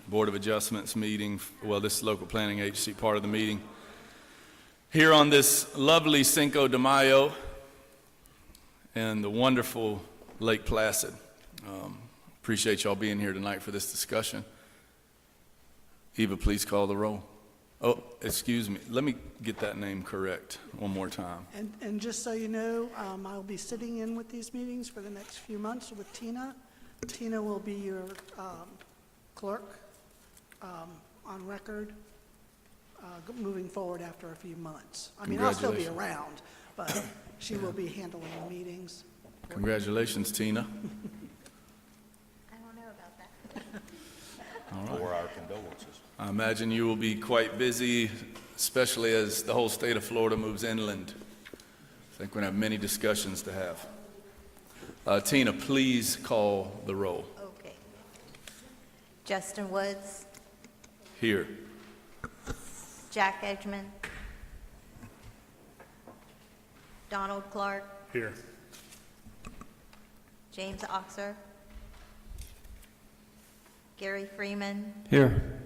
Board of Adjustments meeting. Well, this local planning agency part of the meeting. Here on this lovely Cinco de Mayo and the wonderful Lake Placid. Appreciate y'all being here tonight for this discussion. Eva, please call the roll. Oh, excuse me. Let me get that name correct one more time. And just so you know, I'll be sitting in with these meetings for the next few months with Tina. Tina will be your clerk on record moving forward after a few months. I mean, I'll still be around, but she will be handling the meetings. Congratulations, Tina. I don't know about that. All right. For our condolences. I imagine you will be quite busy, especially as the whole state of Florida moves inland. I think we're going to have many discussions to have. Tina, please call the roll. Okay. Justin Woods, Here. Jack Edgemon, Donald Clarke, Here. James Oxer, Gary Freeman, Here.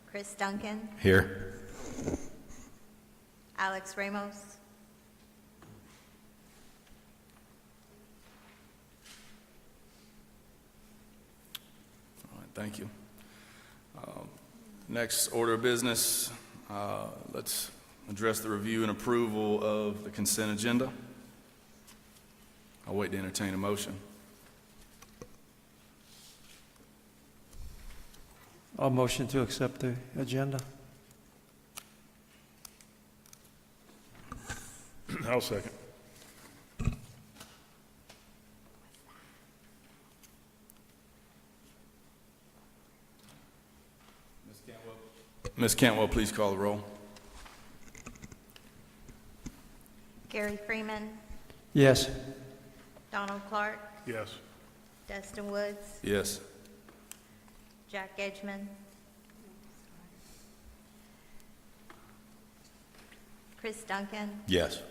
Chris Duncan, Here. Alex Ramos, All right, thank you. Next order of business, let's address the review and approval of the consent agenda. I'll wait to entertain a motion. I'll motion to accept the agenda. I'll second. Ms. Cantwell, please call the roll. Gary Freeman, Yes. Donald Clarke, Yes. Dustin Woods, Yes. Jack Edgemon, Chris Duncan, Yes.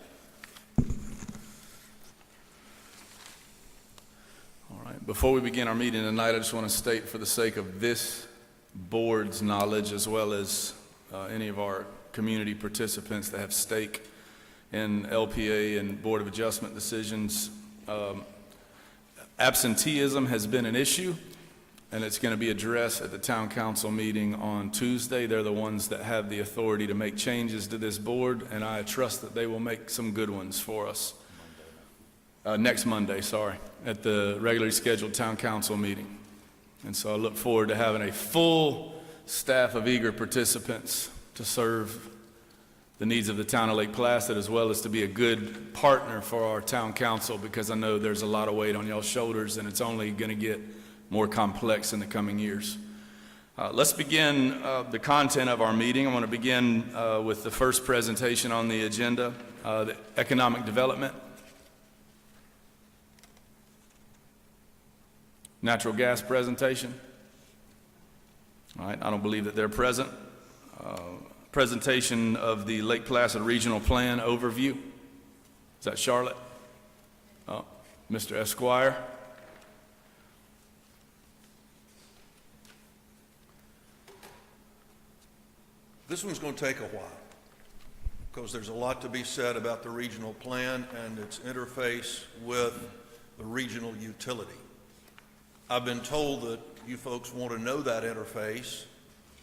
All right. Before we begin our meeting tonight, I just want to state, for the sake of this board's knowledge, as well as any of our community participants that have stake in LPA and Board of Adjustment decisions, absenteeism has been an issue, and it's going to be addressed at the town council meeting on Tuesday. They're the ones that have the authority to make changes to this board, and I trust that they will make some good ones for us. Next Monday, at the regularly scheduled town council meeting. And so I look forward to having a full staff of eager participants to serve the needs of the town of Lake Placid, as well as to be a good partner for our town council, because I know there's a lot of weight on y'all's shoulders, and it's only going to get more complex in the coming years. Let's begin the content of our meeting. I want to begin with the first presentation on the agenda, the economic development. Natural gas presentation. All right, I don't believe that they're present. Presentation of the Lake Placid Regional Plan overview. Is that Charlotte? Oh, Mr. Esquire. This one's going to take a while because there's a lot to be said about the regional plan and its interface with the regional utility. I've been told that you folks want to know that interface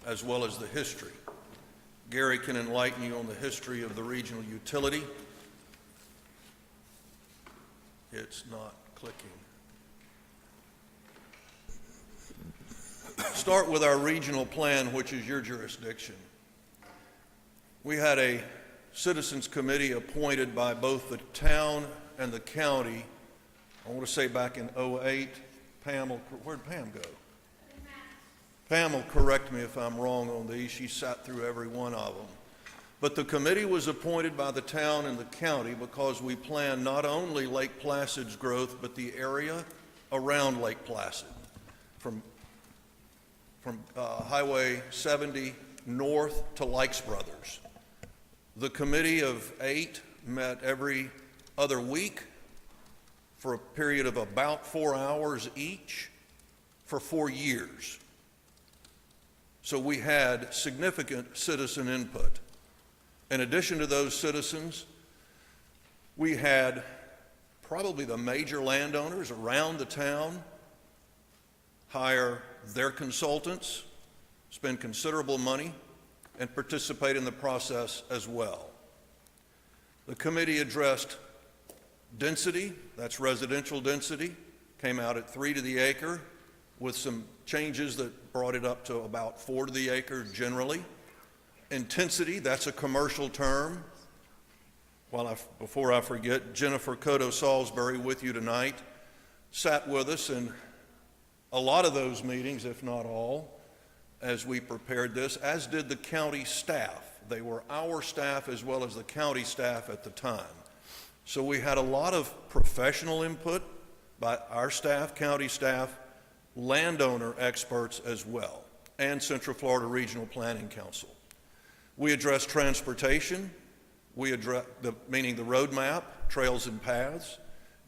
as well as the history. Gary can enlighten you on the history of the regional utility. It's not clicking. Start with our regional plan, which is your jurisdiction. We had a citizens committee appointed by both the town and the county, I want to say back in '08. Pam, where'd Pam go? Pam will correct me if I'm wrong on these. She sat through every one of them. But the committee was appointed by the town and the county because we plan not only Lake Placid's growth, but the area around Lake Placid, from Highway 70 north to Likes Brothers. The committee of 8 met every other week for a period of about 4 hours each for 4 years. So we had significant citizen input. In addition to those citizens, we had probably the major landowners around the town hire their consultants, spend considerable money, and participate in the process as well. The committee addressed density, that's residential density, came out at 3 to the acre with some changes that brought it up to about 4 to the acre generally. Intensity, that's a commercial term. Before I forget, Jennifer Cotto Salisbury, with you tonight, sat with us in a lot of those meetings, if not all, as we prepared this, as did the county staff. They were our staff as well as the county staff at the time. So we had a lot of professional input by our staff, county staff, landowner experts as well, and Central Florida Regional Planning Council. We addressed transportation, meaning the roadmap, trails and paths,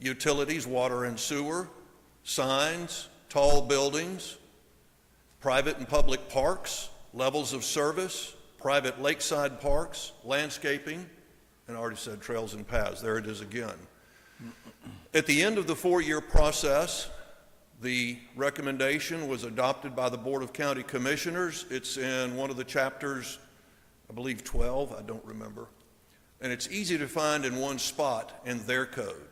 utilities, water and sewer, signs, tall buildings, private and public parks, levels of service, private lakeside parks, landscaping, and I already said trails and paths. There it is again. At the end of the 4-year process, the recommendation was adopted by the Board of County Commissioners. It's in one of the chapters, I believe 12, I don't remember. And it's easy to find in one spot in their code.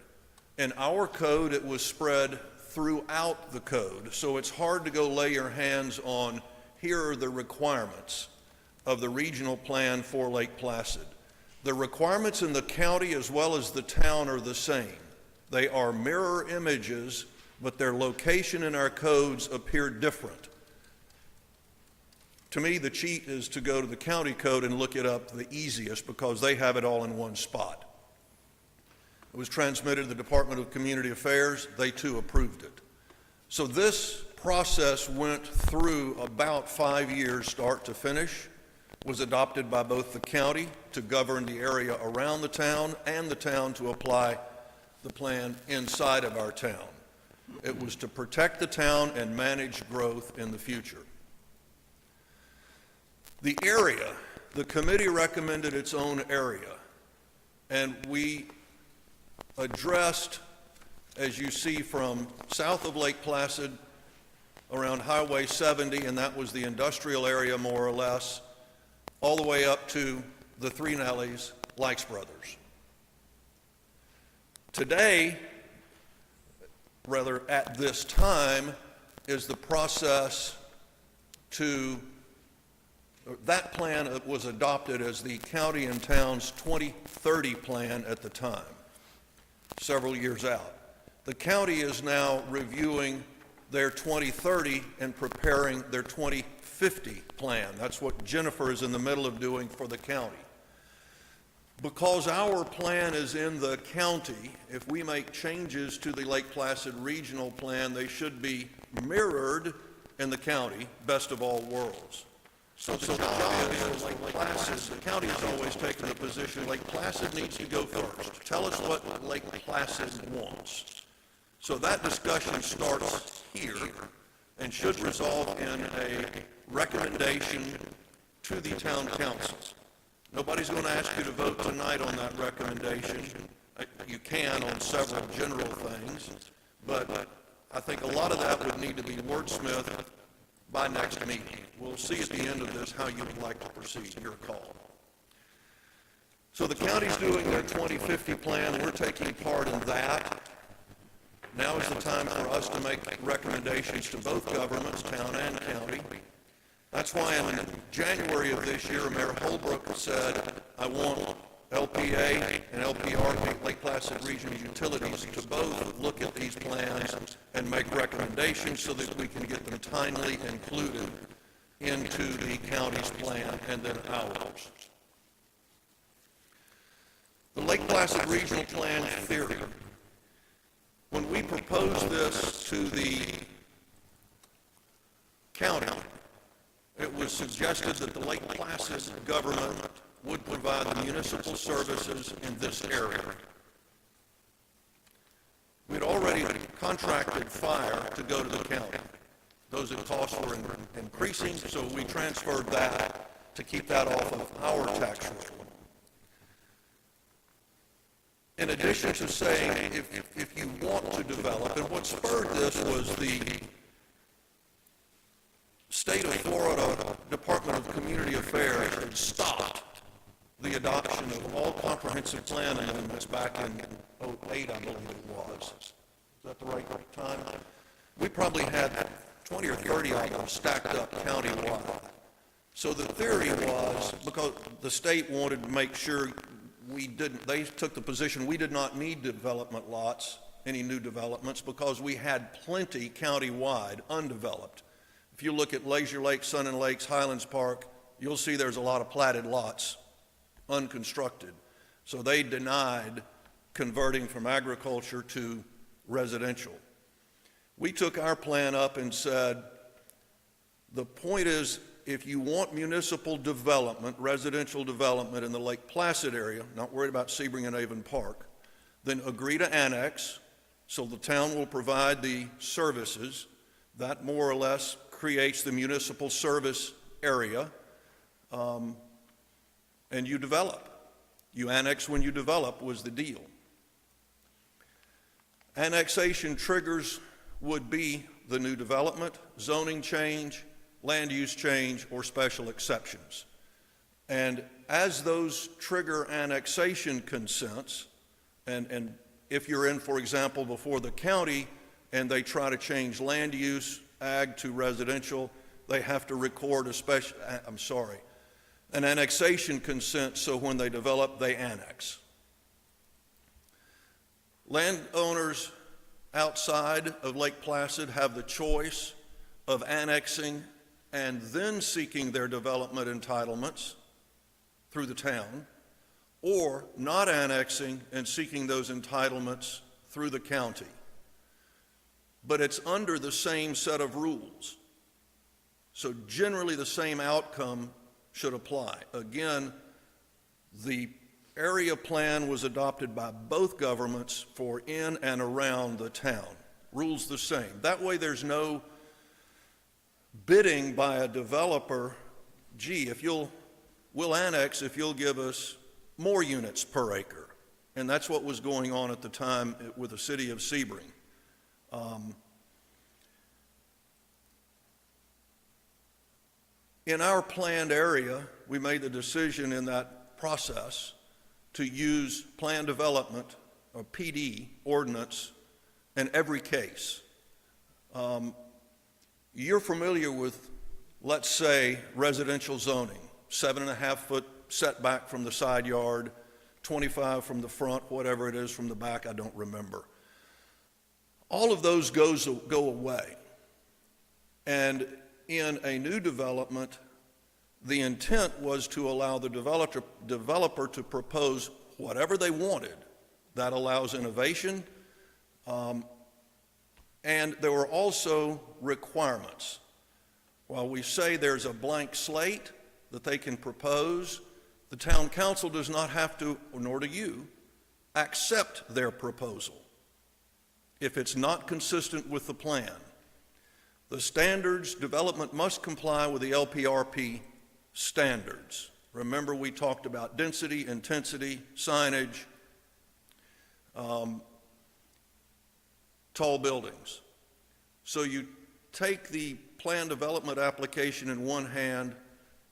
In our code, it was spread throughout the code, so it's hard to go lay your hands on, here are the requirements of the regional plan for Lake Placid. The requirements in the county as well as the town are the same. They are mirror images, but their location in our codes appear different. To me, the cheat is to go to the county code and look it up the easiest because they have it all in one spot. It was transmitted to the Department of Community Affairs. They too approved it. So this process went through about 5 years, start to finish, was adopted by both the county to govern the area around the town and the town to apply the plan inside of our town. It was to protect the town and manage growth in the future. The area, the committee recommended its own area, and we addressed, as you see, from south of Lake Placid around Highway 70, and that was the industrial area more or less, all the way up to the Three Nellies, Likes Brothers. Today, rather at this time, is the process to, that plan was adopted as the county and town's 2030 plan at the time, several years out. The county is now reviewing their 2030 and preparing their 2050 plan. That's what Jennifer is in the middle of doing for the county. Because our plan is in the county, if we make changes to the Lake Placid regional plan, they should be mirrored in the county, best of all worlds. So the job is Lake Placid. The county has always taken the position Lake Placid needs to go first. Tell us what Lake Placid wants. So that discussion starts here and should result in a recommendation to the town council. Nobody's going to ask you to vote tonight on that recommendation. You can on several general things, but I think a lot of that would need to be wordsmithed by next meeting. We'll see at the end of this how you would like to proceed. Your call. So the county's doing their 2050 plan. We're taking part in that. Now is the time for us to make recommendations to both governments, town and county. That's why in January of this year, Mayor Holbrook said, I want LPA and LPRP, Lake Placid Regional Utilities, to both look at these plans and make recommendations so that we can get them timely included into the county's plan and then ours. The Lake Placid Regional Plan theory. When we proposed this to the county, it was suggested that the Lake Placid government would provide the municipal services in this area. We'd already contracted fire to go to the county. Those costs were increasing, so we transferred that to keep that off of our tax roll. In addition to saying, if you want to develop, and what spurred this was the state of Florida Department of Community Affairs had stopped the adoption of all comprehensive plan amendments back in '08, I believe it was. Is that the right time? We probably had 20 or 30 of them stacked up countywide. So the theory was, because the state wanted to make sure they took the position we did not need development lots, any new developments, because we had plenty countywide undeveloped. If you look at Leisure Lake, Sun and Lakes, Highlands Park, you'll see there's a lot of platted lots, unconstructed. So they denied converting from agriculture to residential. We took our plan up and said, the point is, if you want municipal development, residential development in the Lake Placid area, not worried about Sebring and Avon Park, then agree to annex, so the town will provide the services. That more or less creates the municipal service area, and you develop. You annex when you develop was the deal. Annexation triggers would be the new development, zoning change, land use change, or special exceptions. And as those trigger annexation consents, and if you're in, for example, before the county and they try to change land use, ag to residential, they have to record an annexation consent, so when they develop, they annex. Landowners outside of Lake Placid have the choice of annexing and then seeking their development entitlements through the town, or not annexing and seeking those entitlements through the county. But it's under the same set of rules. So generally the same outcome should apply. Again, the area plan was adopted by both governments for in and around the town. Rules the same. That way there's no bidding by a developer, gee, we'll annex if you'll give us more units per acre. And that's what was going on at the time with the city of Sebring. In our planned area, we made the decision in that process to use planned development, or PD, ordinance, in every case. You're familiar with, let's say, residential zoning, 7.5 foot setback from the side yard, 25 from the front, whatever it is from the back, I don't remember. All of those go away. And in a new development, the intent was to allow the developer to propose whatever they wanted. That allows innovation, and there were also requirements. While we say there's a blank slate that they can propose, the town council does not have to, nor do you, accept their proposal if it's not consistent with the plan. The standards, development must comply with the LPRP standards. Remember, we talked about density, intensity, signage, tall buildings. So you take the plan development application in one hand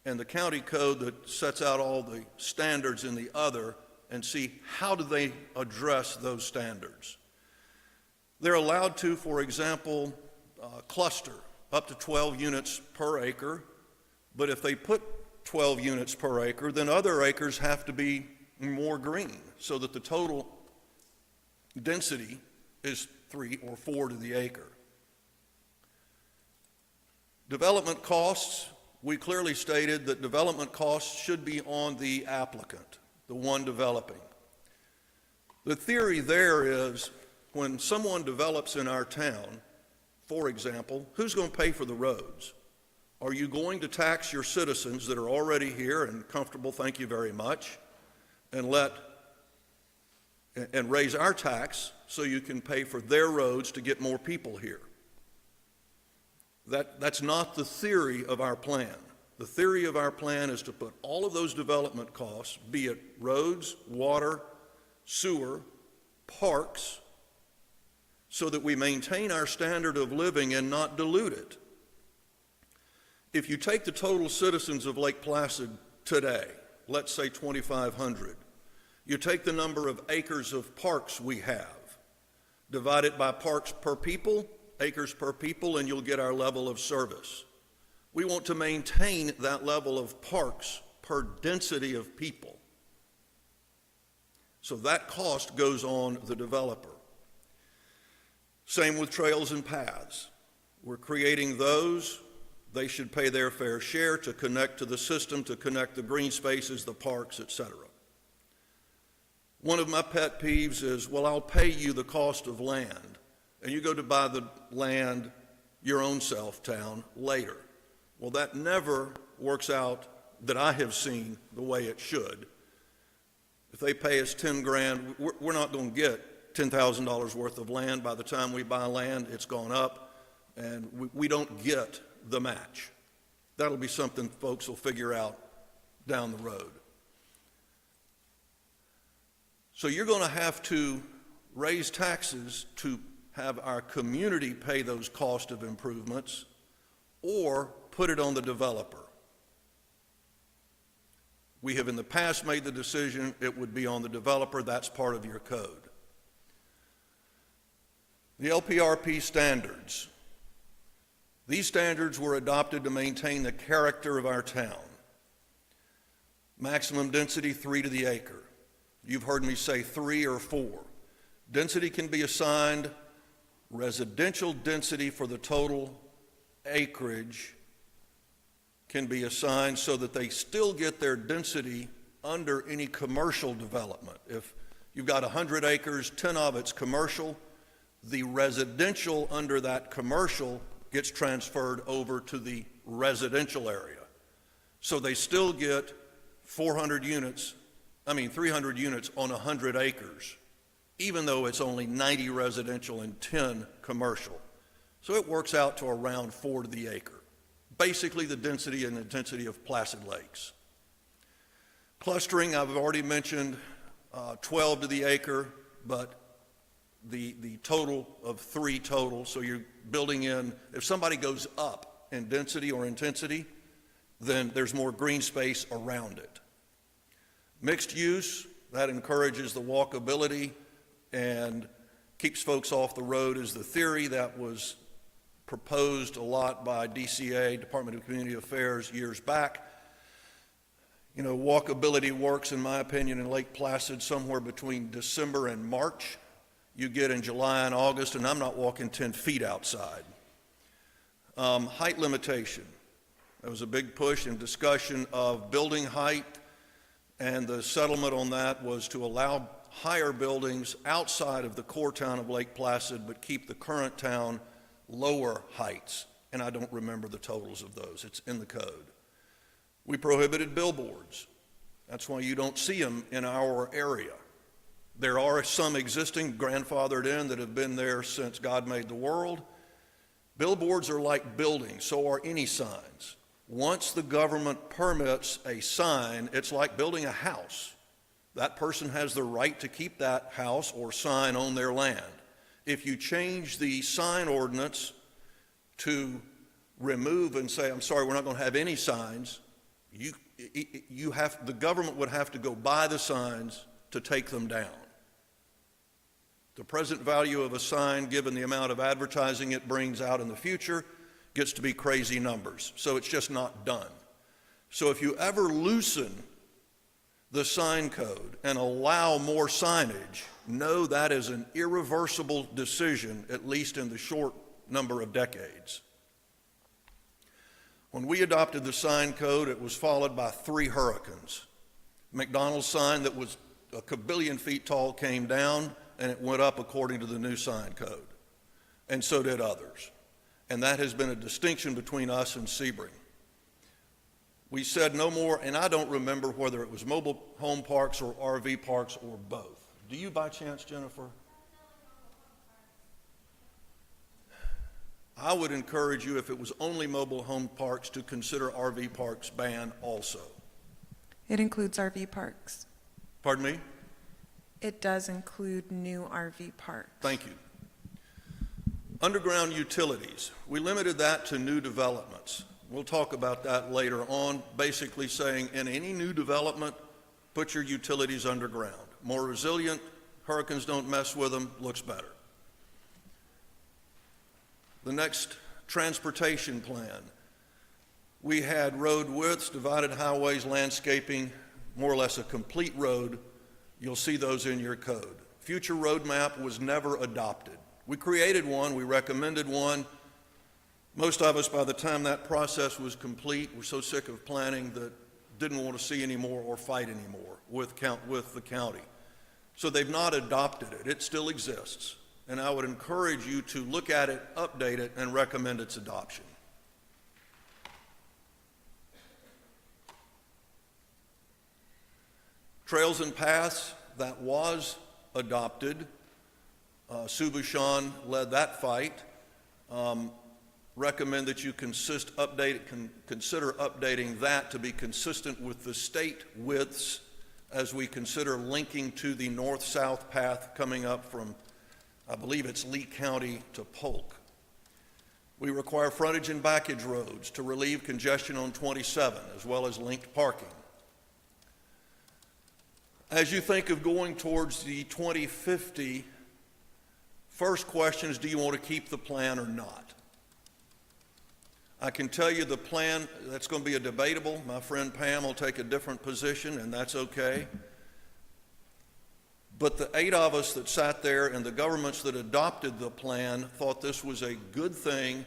and the county code that sets out all the standards in the other, and see how do they address those standards. They're allowed to, for example, cluster up to 12 units per acre, but if they put 12 units per acre, then other acres have to be more green so that the total density is 3 or 4 to the acre. Development costs, we clearly stated that development costs should be on the applicant, the one developing. The theory there is when someone develops in our town, for example, who's going to pay for the roads? Are you going to tax your citizens that are already here and comfortable, thank you very much, and raise our tax so you can pay for their roads to get more people here? That's not the theory of our plan. The theory of our plan is to put all of those development costs, be it roads, water, sewer, parks, so that we maintain our standard of living and not dilute it. If you take the total citizens of Lake Placid today, let's say 2,500, you take the number of acres of parks we have, divide it by parks per people, acres per people, and you'll get our level of service. We want to maintain that level of parks per density of people. So that cost goes on the developer. Same with trails and paths. We're creating those. They should pay their fair share to connect to the system, to connect the green spaces, the parks, etc. One of my pet peeves is, well, I'll pay you the cost of land, and you go to buy the land your own self, town, later. Well, that never works out that I have seen the way it should. If they pay us 10 grand, we're not going to get $10,000 worth of land. By the time we buy land, it's gone up, and we don't get the match. That'll be something folks will figure out down the road. So you're going to have to raise taxes to have our community pay those cost of improvements, or put it on the developer. We have in the past made the decision it would be on the developer. That's part of your code. The LPRP standards. These standards were adopted to maintain the character of our town. Maximum density, 3 to the acre. You've heard me say 3 or 4. Density can be assigned. Residential density for the total acreage can be assigned so that they still get their density under any commercial development. If you've got 100 acres, 10 of it's commercial, the residential under that commercial gets transferred over to the residential area. So they still get 300 units on 100 acres, even though it's only 90 residential and 10 commercial. So it works out to around 4 to the acre. Basically the density and intensity of Placid Lakes. Clustering, I've already mentioned 12 to the acre, but the total of 3 total, so you're building in, if somebody goes up in density or intensity, then there's more green space around it. Mixed use, that encourages the walkability and keeps folks off the road, is the theory that was proposed a lot by DCA, Department of Community Affairs, years back. You know, walkability works, in my opinion, in Lake Placid somewhere between December and March. You get in July and August, and I'm not walking 10 feet outside. Height limitation. There was a big push and discussion of building height, and the settlement on that was to allow higher buildings outside of the core town of Lake Placid, but keep the current town lower heights, and I don't remember the totals of those. It's in the code. We prohibited billboards. That's why you don't see them in our area. There are some existing grandfathered in that have been there since God made the world. Billboards are like buildings, so are any signs. Once the government permits a sign, it's like building a house. That person has the right to keep that house or sign on their land. If you change the sign ordinance to remove and say, I'm sorry, we're not going to have any signs, the government would have to go buy the signs to take them down. The present value of a sign, given the amount of advertising it brings out in the future, gets to be crazy numbers. So it's just not done. So if you ever loosen the sign code and allow more signage, know that is an irreversible decision, at least in the short number of decades. When we adopted the sign code, it was followed by 3 hurricanes. McDonald's sign that was a kabillion feet tall came down, and it went up according to the new sign code. And so did others. And that has been a distinction between us and Sebring. We said no more, and I don't remember whether it was mobile home parks or RV parks or both. Do you by chance, Jennifer? I would encourage you, if it was only mobile home parks, to consider RV parks ban also. It includes RV parks. Pardon me? It does include new RV parks. Thank you. Underground utilities, we limited that to new developments. We'll talk about that later on, basically saying in any new development, put your utilities underground. More resilient, hurricanes don't mess with them, looks better. The next, transportation plan. We had road widths, divided highways, landscaping, more or less a complete road. You'll see those in your code. Future roadmap was never adopted. We created one, we recommended one. Most of us, by the time that process was complete, were so sick of planning that didn't want to see anymore or fight anymore with the county. So they've not adopted it. It still exists. And I would encourage you to look at it, update it, and recommend its adoption. Trails and paths, that was adopted. Subushan led that fight. Recommend that you consider updating that to be consistent with the state widths as we consider linking to the north-south path coming up from, I believe it's Lee County to Polk. We require frontage and backage roads to relieve congestion on 27, as well as linked parking. As you think of going towards the 2050, first question is, do you want to keep the plan or not? I can tell you the plan, that's going to be a debatable. My friend Pam will take a different position, and that's okay. But the 8 of us that sat there and the governments that adopted the plan thought this was a good thing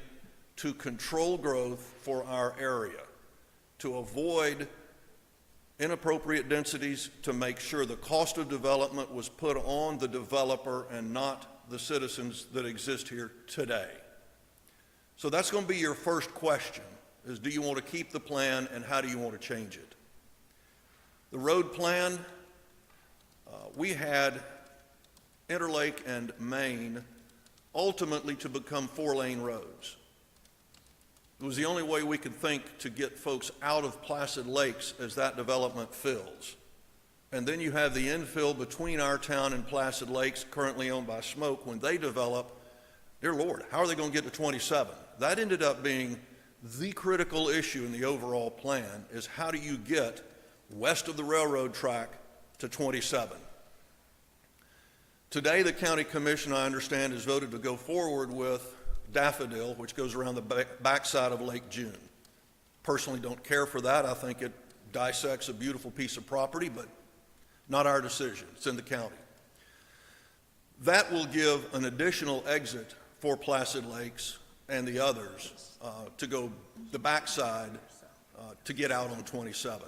to control growth for our area, to avoid inappropriate densities, to make sure the cost of development was put on the developer and not the citizens that exist here today. So that's going to be your first question, is do you want to keep the plan and how do you want to change it? The road plan, we had Interlake and Main ultimately to become 4-lane roads. It was the only way we could think to get folks out of Placid Lakes as that development fills. And then you have the infill between our town and Placid Lakes, currently owned by Smoke. When they develop, dear Lord, how are they going to get to 27? That ended up being the critical issue in the overall plan, is how do you get west of the railroad track to 27? Today, the county commission, I understand, has voted to go forward with Daffodil, which goes around the backside of Lake June. Personally don't care for that. I think it dissects a beautiful piece of property, but not our decision. It's in the county. That will give an additional exit for Placid Lakes and the others to go the backside to get out on 27.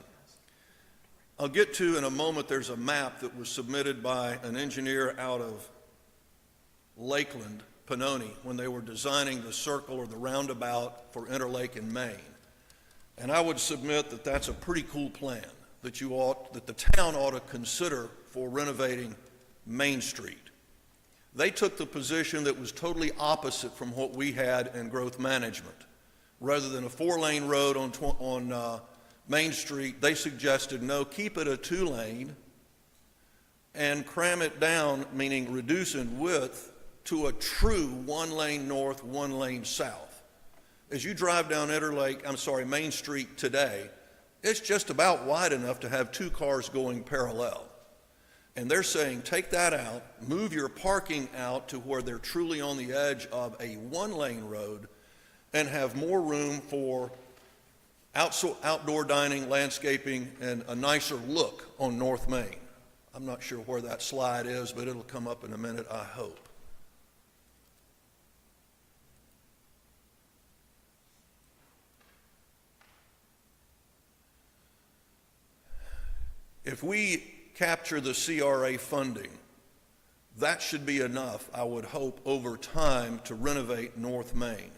I'll get to in a moment, there's a map that was submitted by an engineer out of Lakeland, Panoni, when they were designing the circle or the roundabout for Interlake and Main. And I would submit that that's a pretty cool plan that the town ought to consider for renovating Main Street. They took the position that was totally opposite from what we had in growth management. Rather than a 4-lane road on Main Street, they suggested, no, keep it a 2-lane and cram it down, meaning reduce in width, to a true 1-lane north, 1-lane south. As you drive down Main Street today, it's just about wide enough to have 2 cars going parallel. And they're saying, take that out, move your parking out to where they're truly on the edge of a 1-lane road, and have more room for outdoor dining, landscaping, and a nicer look on North Main. I'm not sure where that slide is, but it'll come up in a minute, I hope. If we capture the CRA funding, that should be enough, I would hope, over time to renovate North Main.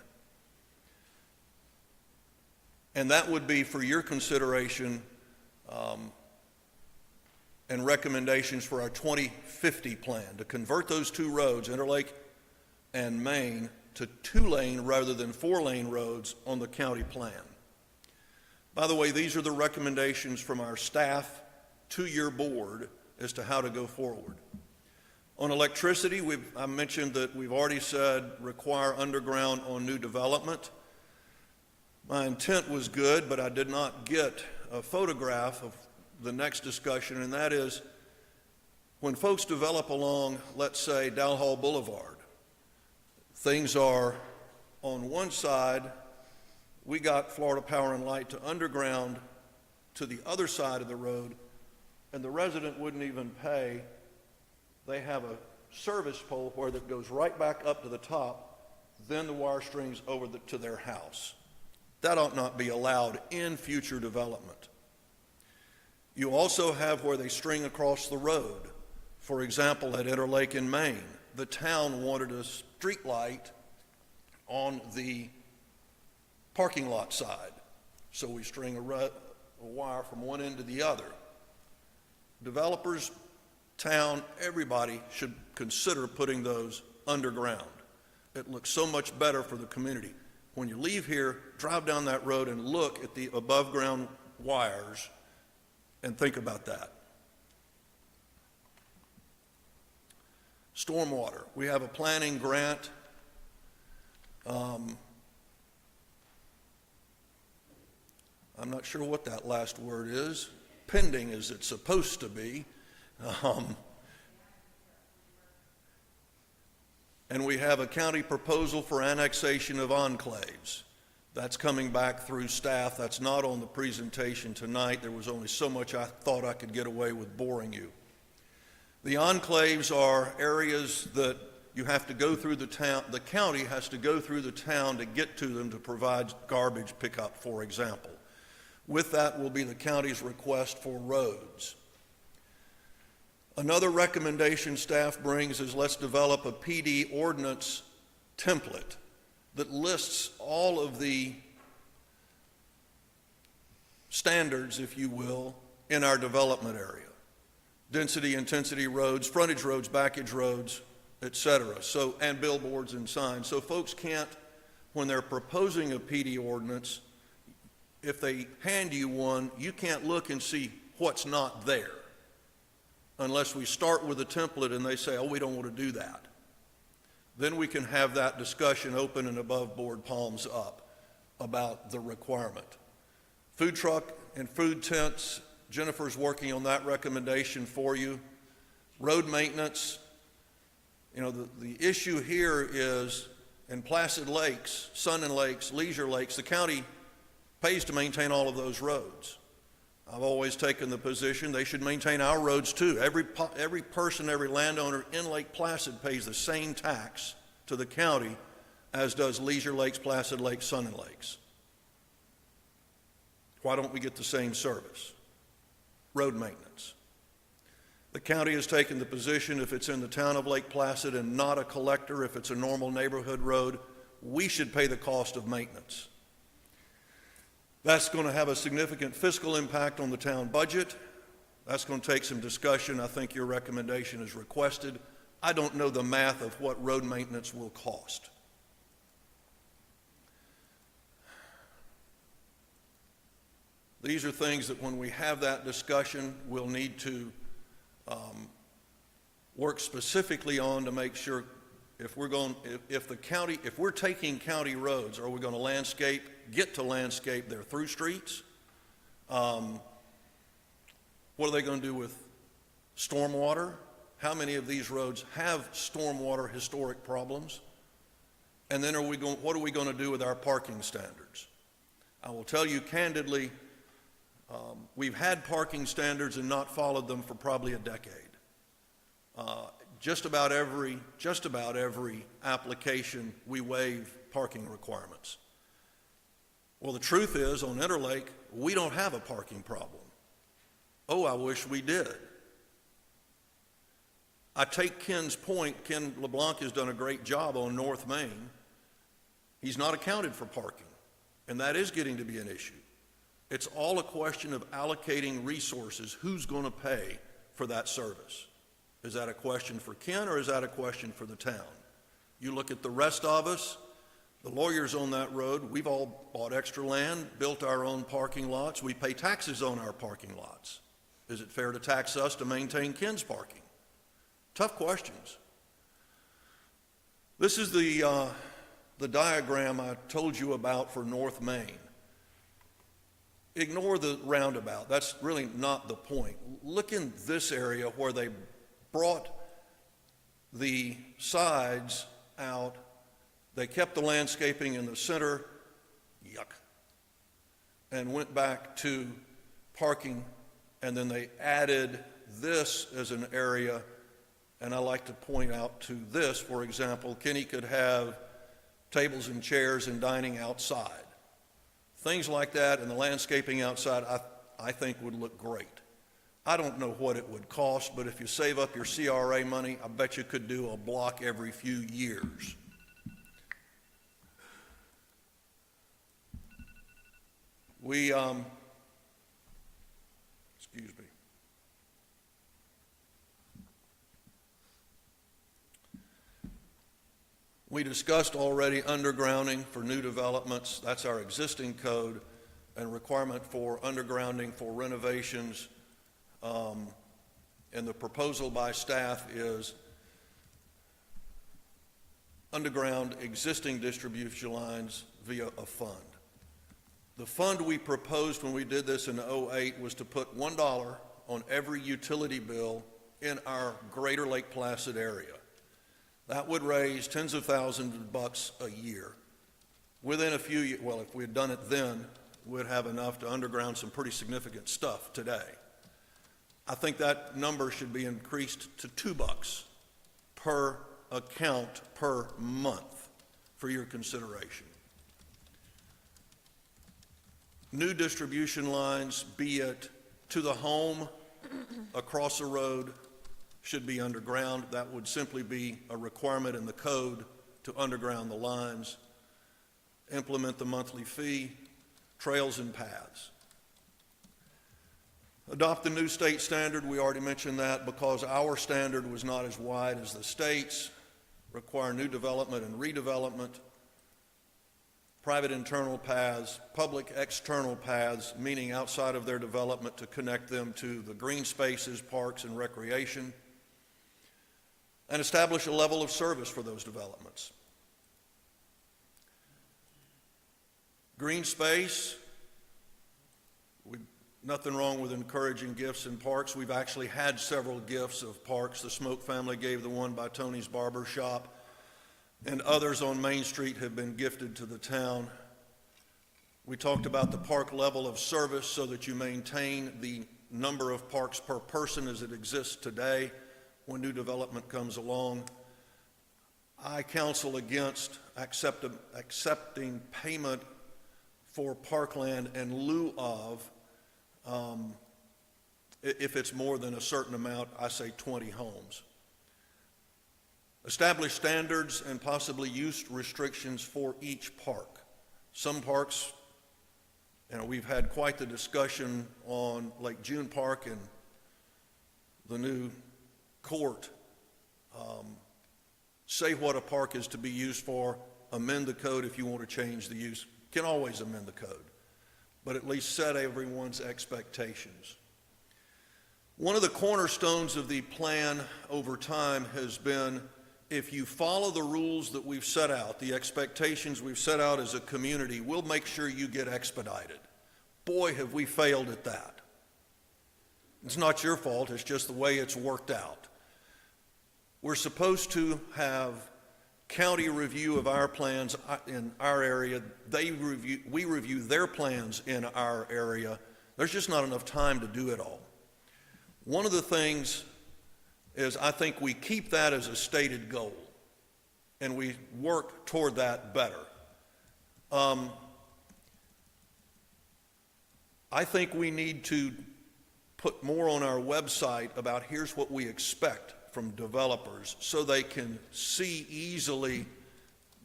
And that would be for your consideration and recommendations for our 2050 plan, to convert those 2 roads, Interlake and Main, to 2-lane rather than 4-lane roads on the county plan. By the way, these are the recommendations from our staff to your board as to how to go forward. On electricity, I mentioned that we've already said require underground on new development. My intent was good, but I did not get a photograph of the next discussion, and that is when folks develop along, let's say, Dow Hall Boulevard, things are on one side, we got Florida Power and Light to underground to the other side of the road, and the resident wouldn't even pay. They have a service pole where that goes right back up to the top, then the wire strings over to their house. That ought not be allowed in future development. You also have where they string across the road. For example, at Interlake in Maine, the town wanted a street light on the parking lot side. So we string a wire from one end to the other. Developers, town, everybody should consider putting those underground. It looks so much better for the community. When you leave here, drive down that road and look at the above ground wires and think about that. Stormwater, we have a planning grant. I'm not sure what that last word is. Pending as it's supposed to be. And we have a county proposal for annexation of enclaves. That's coming back through staff. That's not on the presentation tonight. There was only so much I thought I could get away with boring you. The enclaves are areas that you have to go through the town, the county has to go through the town to get to them to provide garbage pickup, for example. With that will be the county's request for roads. Another recommendation staff brings is let's develop a PD ordinance template that lists all of the standards, if you will, in our development area. Density, intensity roads, frontage roads, backage roads, et cetera. So, and billboards and signs. So folks can't, when they're proposing a PD ordinance, if they hand you one, you can't look and see what's not there unless we start with a template and they say, oh, we don't want to do that. Then we can have that discussion open and above board, palms up, about the requirement. Food truck and food tents, Jennifer's working on that recommendation for you. Road maintenance, you know, the issue here is in Placid Lakes, Sun and Lakes, Leisure Lakes, the county pays to maintain all of those roads. I've always taken the position they should maintain our roads too. Every person, every landowner in Lake Placid pays the same tax to the county as does Leisure Lakes, Placid Lakes, Sun and Lakes. Why don't we get the same service? Road maintenance. The county has taken the position if it's in the town of Lake Placid and not a collector, if it's a normal neighborhood road, we should pay the cost of maintenance. That's going to have a significant fiscal impact on the town budget. That's going to take some discussion. I think your recommendation is requested. I don't know the math of what road maintenance will cost. These are things that when we have that discussion, we'll need to work specifically on to make sure if we're taking county roads, are we going to get to landscape their through streets? What are they going to do with stormwater? How many of these roads have stormwater historic problems? And then what are we going to do with our parking standards? I will tell you candidly, we've had parking standards and not followed them for probably a decade. Just about every application, we waive parking requirements. Well, the truth is, on Interlake, we don't have a parking problem. Oh, I wish we did. I take Ken's point. Ken LeBlanc has done a great job on North Main. He's not accounted for parking, and that is getting to be an issue. It's all a question of allocating resources. Who's going to pay for that service? Is that a question for Ken or is that a question for the town? You look at the rest of us, The lawyers on that road, we've all bought extra land, built our own parking lots. We pay taxes on our parking lots. Is it fair to tax us to maintain Ken's parking? Tough questions. This is the diagram I told you about for North Main. Ignore the roundabout. That's really not the point. Look in this area where they brought the sides out. They kept the landscaping in the center, yuck, and went back to parking, and then they added this as an area, and I like to point out to this, for example, Kenny could have tables and chairs and dining outside. Things like that and the landscaping outside, I think would look great. I don't know what it would cost, but if you save up your CRA money, I bet you could do a block every few years. Excuse me. We discussed already undergrounding for new developments. That's our existing code, and requirement for undergrounding for renovations. And the proposal by staff is underground existing distribution lines via a fund. The fund we proposed when we did this in '08 was to put $1 on every utility bill in our greater Lake Placid area. That would raise tens of thousands of bucks a year. Within a few years, well, if we had done it then, we'd have enough to underground some pretty significant stuff today. I think that number should be increased to $2 per account per month for your consideration. New distribution lines, be it to the home, across the road, should be underground. That would simply be a requirement in the code to underground the lines, implement the monthly fee, trails and paths. Adopt the new state standard, we already mentioned that, because our standard was not as wide as the state's. Require new development and redevelopment, private internal paths, public external paths, meaning outside of their development, to connect them to the green spaces, parks, and recreation, and establish a level of service for those developments. Green space, nothing wrong with encouraging gifts in parks. We've actually had several gifts of parks. The Smoke family gave the one by Tony's Barber Shop, and others on Main Street have been gifted to the town. We talked about the park level of service so that you maintain the number of parks per person as it exists today when new development comes along. I counsel against accepting payment for parkland in lieu of, if it's more than a certain amount, I say 20 homes. Establish standards and possibly use restrictions for each park. Some parks, we've had quite the discussion on Lake June Park and the new court. Say what a park is to be used for, amend the code if you want to change the use. Can always amend the code, but at least set everyone's expectations. One of the cornerstones of the plan over time has been, if you follow the rules that we've set out, the expectations we've set out as a community, we'll make sure you get expedited. Boy, have we failed at that. It's not your fault, it's just the way it's worked out. We're supposed to have county review of our plans in our area. We review their plans in our area. There's just not enough time to do it all. One of the things is I think we keep that as a stated goal, and we work toward that better. I think we need to put more on our website about here's what we expect from developers so they can see easily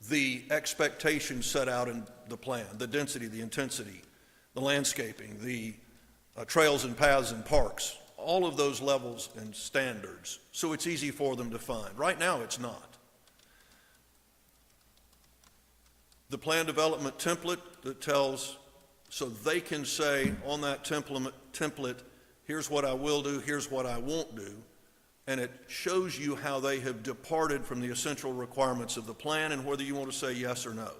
the expectations set out in the plan, the density, the intensity, the landscaping, the trails and paths and parks, all of those levels and standards, so it's easy for them to find. Right now, it's not. the plan development template that tells, so they can say on that template, here's what I will do, here's what I won't do, and it shows you how they have departed from the essential requirements of the plan and whether you want to say yes or no.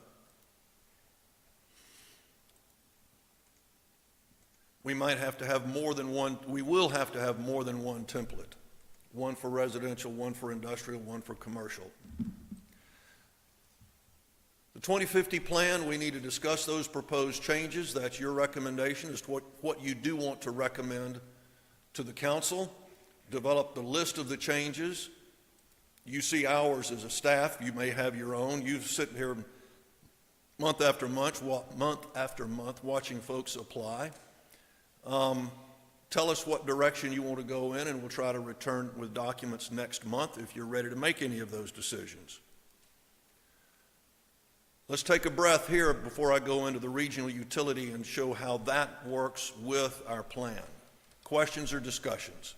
We might have to have more than one, we will have to have more than one template. One for residential, one for industrial, one for commercial. The 2050 plan, we need to discuss those proposed changes. That's your recommendation as to what you do want to recommend to the council. Develop the list of the changes. You see ours as a staff. You may have your own. You sit here month after month watching folks apply. Tell us what direction you want to go in, and we'll try to return with documents next month if you're ready to make any of those decisions. Let's take a breath here before I go into the regional utility and show how that works with our plan. Questions or discussions?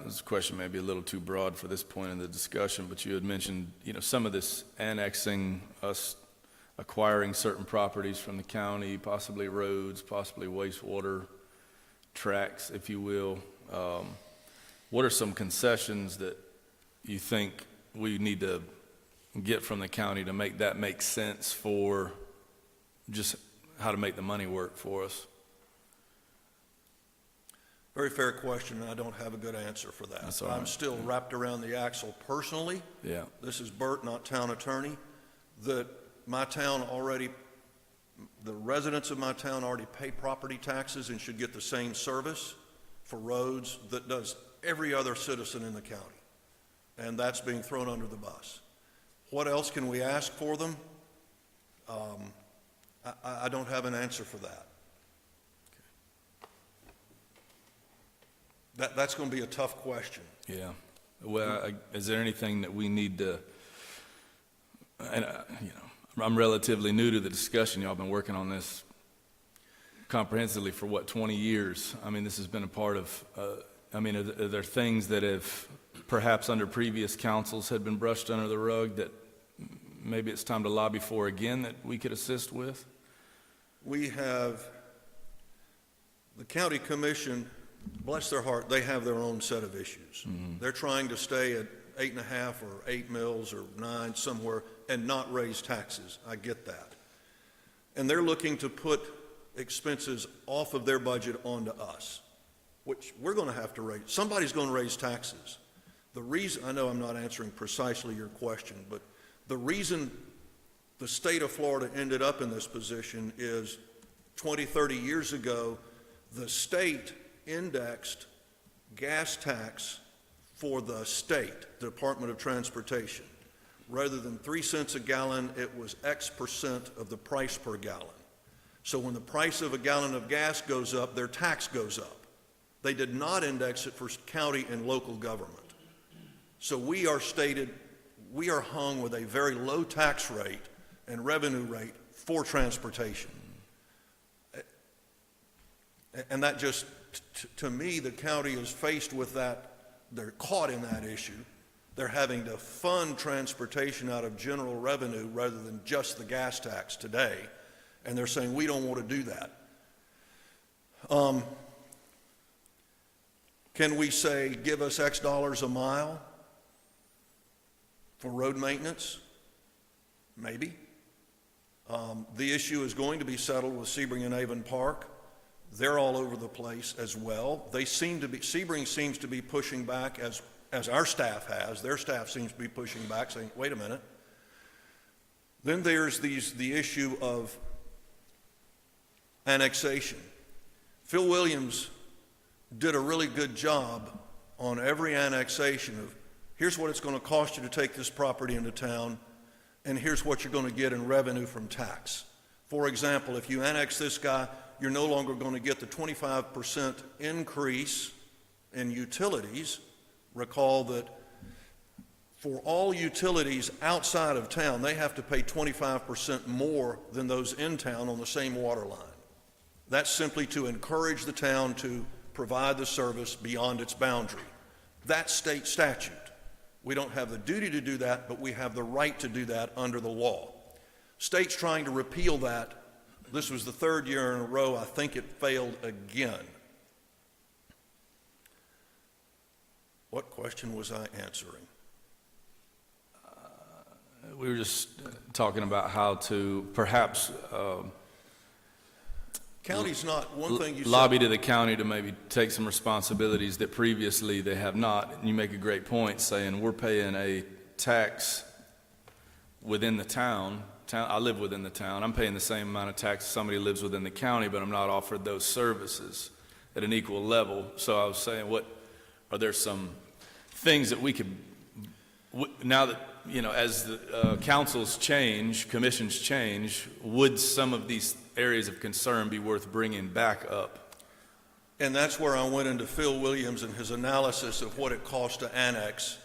This question may be a little too broad for this point in the discussion, but you had mentioned, some of this annexing, us acquiring certain properties from the county, possibly roads, possibly wastewater tracts, if you will. What are some concessions that you think we need to get from the county to make that make sense for just how to make the money work for us? Very fair question, and I don't have a good answer for that. That's all right. I'm still wrapped around the axle personally. Yeah. This is Bert, not town attorney, that my town already, the residents of my town already pay property taxes and should get the same service for roads that does every other citizen in the county. And that's being thrown under the bus. What else can we ask for them? I don't have an answer for that. That's going to be a tough question. Yeah. Well, is there anything that we need to, and I'm relatively new to the discussion. Y'all have been working on this comprehensively for 20 years? I mean, this has been a part of, are there things that have perhaps under previous councils had been brushed under the rug that maybe it's time to lobby for again that we could assist with? We have, the county commission, bless their heart, they have their own set of issues. Mm-hmm. They're trying to stay at 8.5 or 8 mills or 9 somewhere and not raise taxes. I get that. And they're looking to put expenses off of their budget onto us, which we're going to have to raise. Somebody's going to raise taxes. The reason, I know I'm not answering precisely your question, but the reason the state of Florida ended up in this position is 20, 30 years ago, the state indexed gas tax for the state, the Department of Transportation. Rather than 3 cents a gallon, it was X percent of the price per gallon. So when the price of a gallon of gas goes up, their tax goes up. They did not index it for county and local government. So we are hung with a very low tax rate and revenue rate for transportation. And that just, to me, the county is faced with that. They're caught in that issue. They're having to fund transportation out of general revenue rather than just the gas tax today. And they're saying, we don't want to do that. Can we say, give us X dollars a mile for road maintenance? Maybe. The issue is going to be settled with Sebring and Avon Park. They're all over the place as well. Sebring seems to be pushing back as our staff has. Their staff seems to be pushing back, saying, wait a minute. Then there's the issue of annexation. Phil Williams did a really good job on every annexation of, here's what it's going to cost you to take this property into town, and here's what you're going to get in revenue from tax. For example, if you annex this guy, you're no longer going to get the 25% increase in utilities. Recall that for all utilities outside of town, they have to pay 25% more than those in town on the same water line. That's simply to encourage the town to provide the service beyond its boundary. That's state statute. We don't have the duty to do that, but we have the right to do that under the law. State's trying to repeal that. This was the third year in a row. I think it failed again. What question was I answering? We were just talking about how to perhaps County's not, one thing you lobby said. to the county to maybe take some responsibilities that previously they have not. And you make a great point saying we're paying a tax within the town. I live within the town. I'm paying the same amount of tax as somebody who lives within the county, but I'm not offered those services at an equal level. So I was saying, are there some things that we could, now that, as the councils change, commissions change, would some of these areas of concern be worth bringing back up? And that's where I went into Phil Williams and his analysis of what it costs to annex.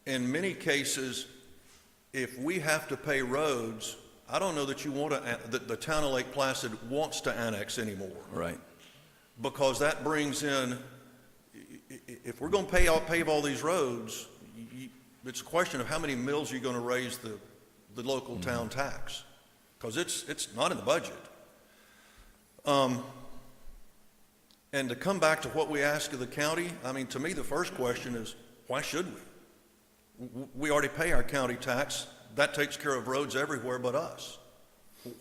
In many cases, if we have to pay roads, I don't know that that the town of Lake Placid wants to annex anymore. Right. Because that brings in, if we're going to pave all these roads, it's a question of how many mills you're going to raise the local town tax, because it's not in the budget. And to come back to what we ask of the county, I mean, to me, the first question is, why should we? We already pay our county tax. That takes care of roads everywhere but us.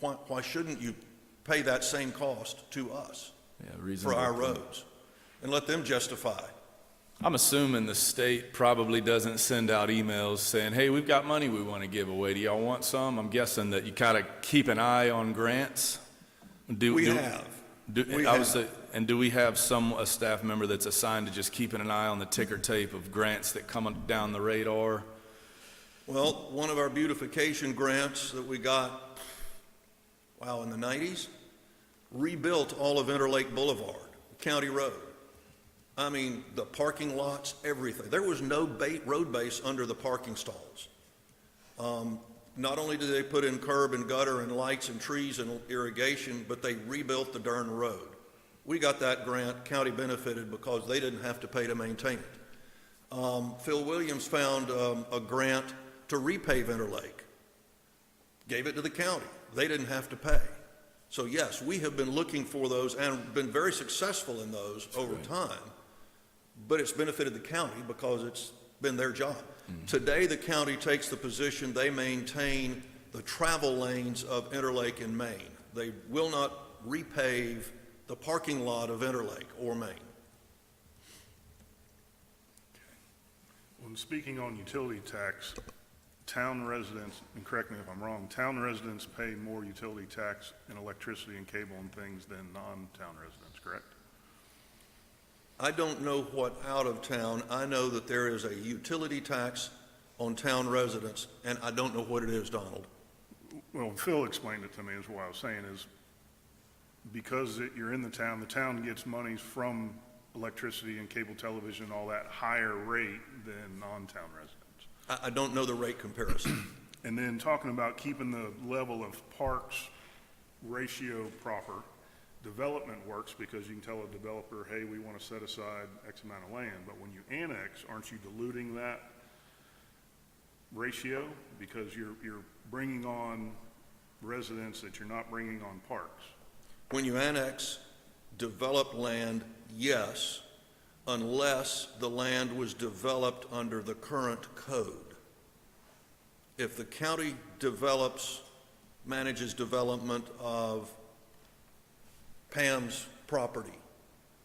Why shouldn't you pay that same cost to us for our roads and let them justify? I'm assuming the state probably doesn't send out emails saying, hey, we've got money we want to give away. Do y'all want some? I'm guessing that you kind of keep an eye on grants. We have. And do we have a staff member that's assigned to just keeping an eye on the ticker tape of grants that come down the radar? Well, one of our beautification grants that we got, in the 90s, rebuilt all of Interlake Boulevard, County Road. I mean, the parking lots, everything. There was no road base under the parking stalls. Not only did they put in curb and gutter and lights and trees and irrigation, but they rebuilt the darn road. We got that grant, county benefited because they didn't have to pay to maintain it. Phil Williams found a grant to repave Interlake, gave it to the county. They didn't have to pay. So yes, we have been looking for those and been very successful in those over time, but it's benefited the county because it's been their job. Today, the county takes the position they maintain the travel lanes of Interlake and Main. They will not repave the parking lot of Interlake or Main. When speaking on utility tax, town residents, and correct me if I'm wrong, town residents pay more utility tax and electricity and cable and things than non-town residents, correct? I don't know what out of town. I know that there is a utility tax on town residents, and I don't know what it is, Donald. Well, Phil explained it to me, is what I was saying is because you're in the town gets monies from electricity and cable television, all that higher rate than non-town residents. I don't know the rate comparison. And then talking about keeping the level of parks ratio proper, development works because you can tell a developer, hey, we want to set aside X amount of land, but when you annex, aren't you diluting that ratio because you're bringing on residents that you're not bringing on parks? When you annex developed land, yes, unless the land was developed under the current code. If the county manages development of Pam's property,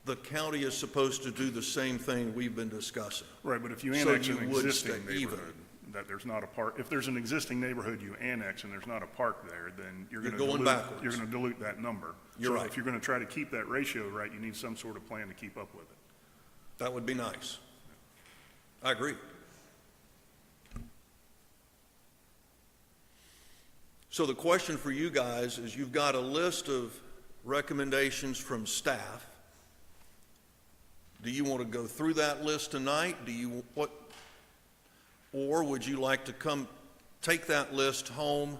the county is supposed to do the same thing we've been discussing. Right, but if you So annex you an would existing stay even. neighborhood, that there's not a park, if there's an existing neighborhood you annex and there's not a park there, then you're You're going going backwards. You're going to dilute that number. You're So right. if you're going to try to keep that ratio right, you need some sort of plan to keep up with it. That would be nice. I agree. So the question for you guys is, you've got a list of recommendations from staff. Do you want to go through that list tonight? Or would you like to come take that list home?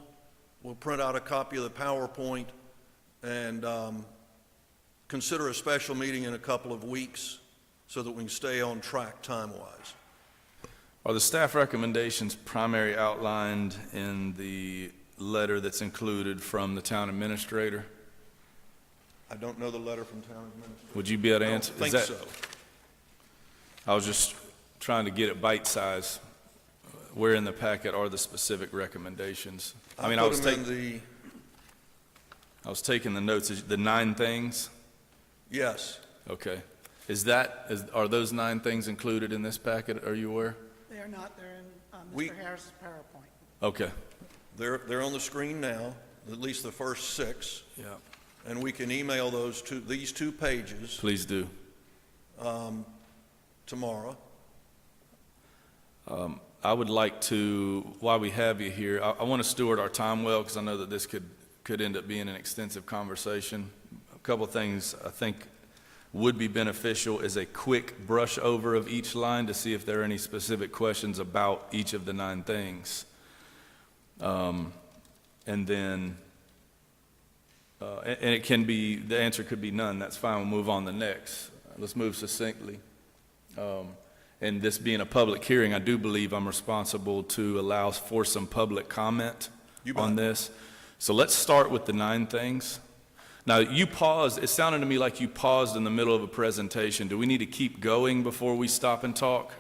We'll print out a copy of the PowerPoint and consider a special meeting in a couple of weeks so that we can stay on track time-wise. Are the staff recommendations primary outlined in the letter that's included from the town administrator? I don't know the letter from town administrator. Would you be able to I don't answer? Is think that- so. I was just trying to get it bite-sized. Where in the packet are the specific recommendations? I mean, I was put them in I was taking the notes, the 9 things? yes. Okay. Are those 9 things included in this packet, are you aware? They are not, they're in We- Mr. Harris's PowerPoint. Okay. They're on the screen now, at least the first 6, Yeah. and we can email these 2 pages Please do. tomorrow. I would like to, while we have you here, I want to steward our time well, because I know that this could end up being an extensive conversation. A couple of things I think would be beneficial is a quick brush over of each line to see if there are any specific questions about each of the 9 things. And then, and it can be, the answer could be none, that's fine, we'll move on to the next. Let's move succinctly. And this being a public hearing, I do believe I'm responsible to allow for some public comment You bet. on this. So let's start with the 9 things. Now, you paused, it sounded to me like you paused in the middle of a presentation. Do we need to keep going before we stop and talk?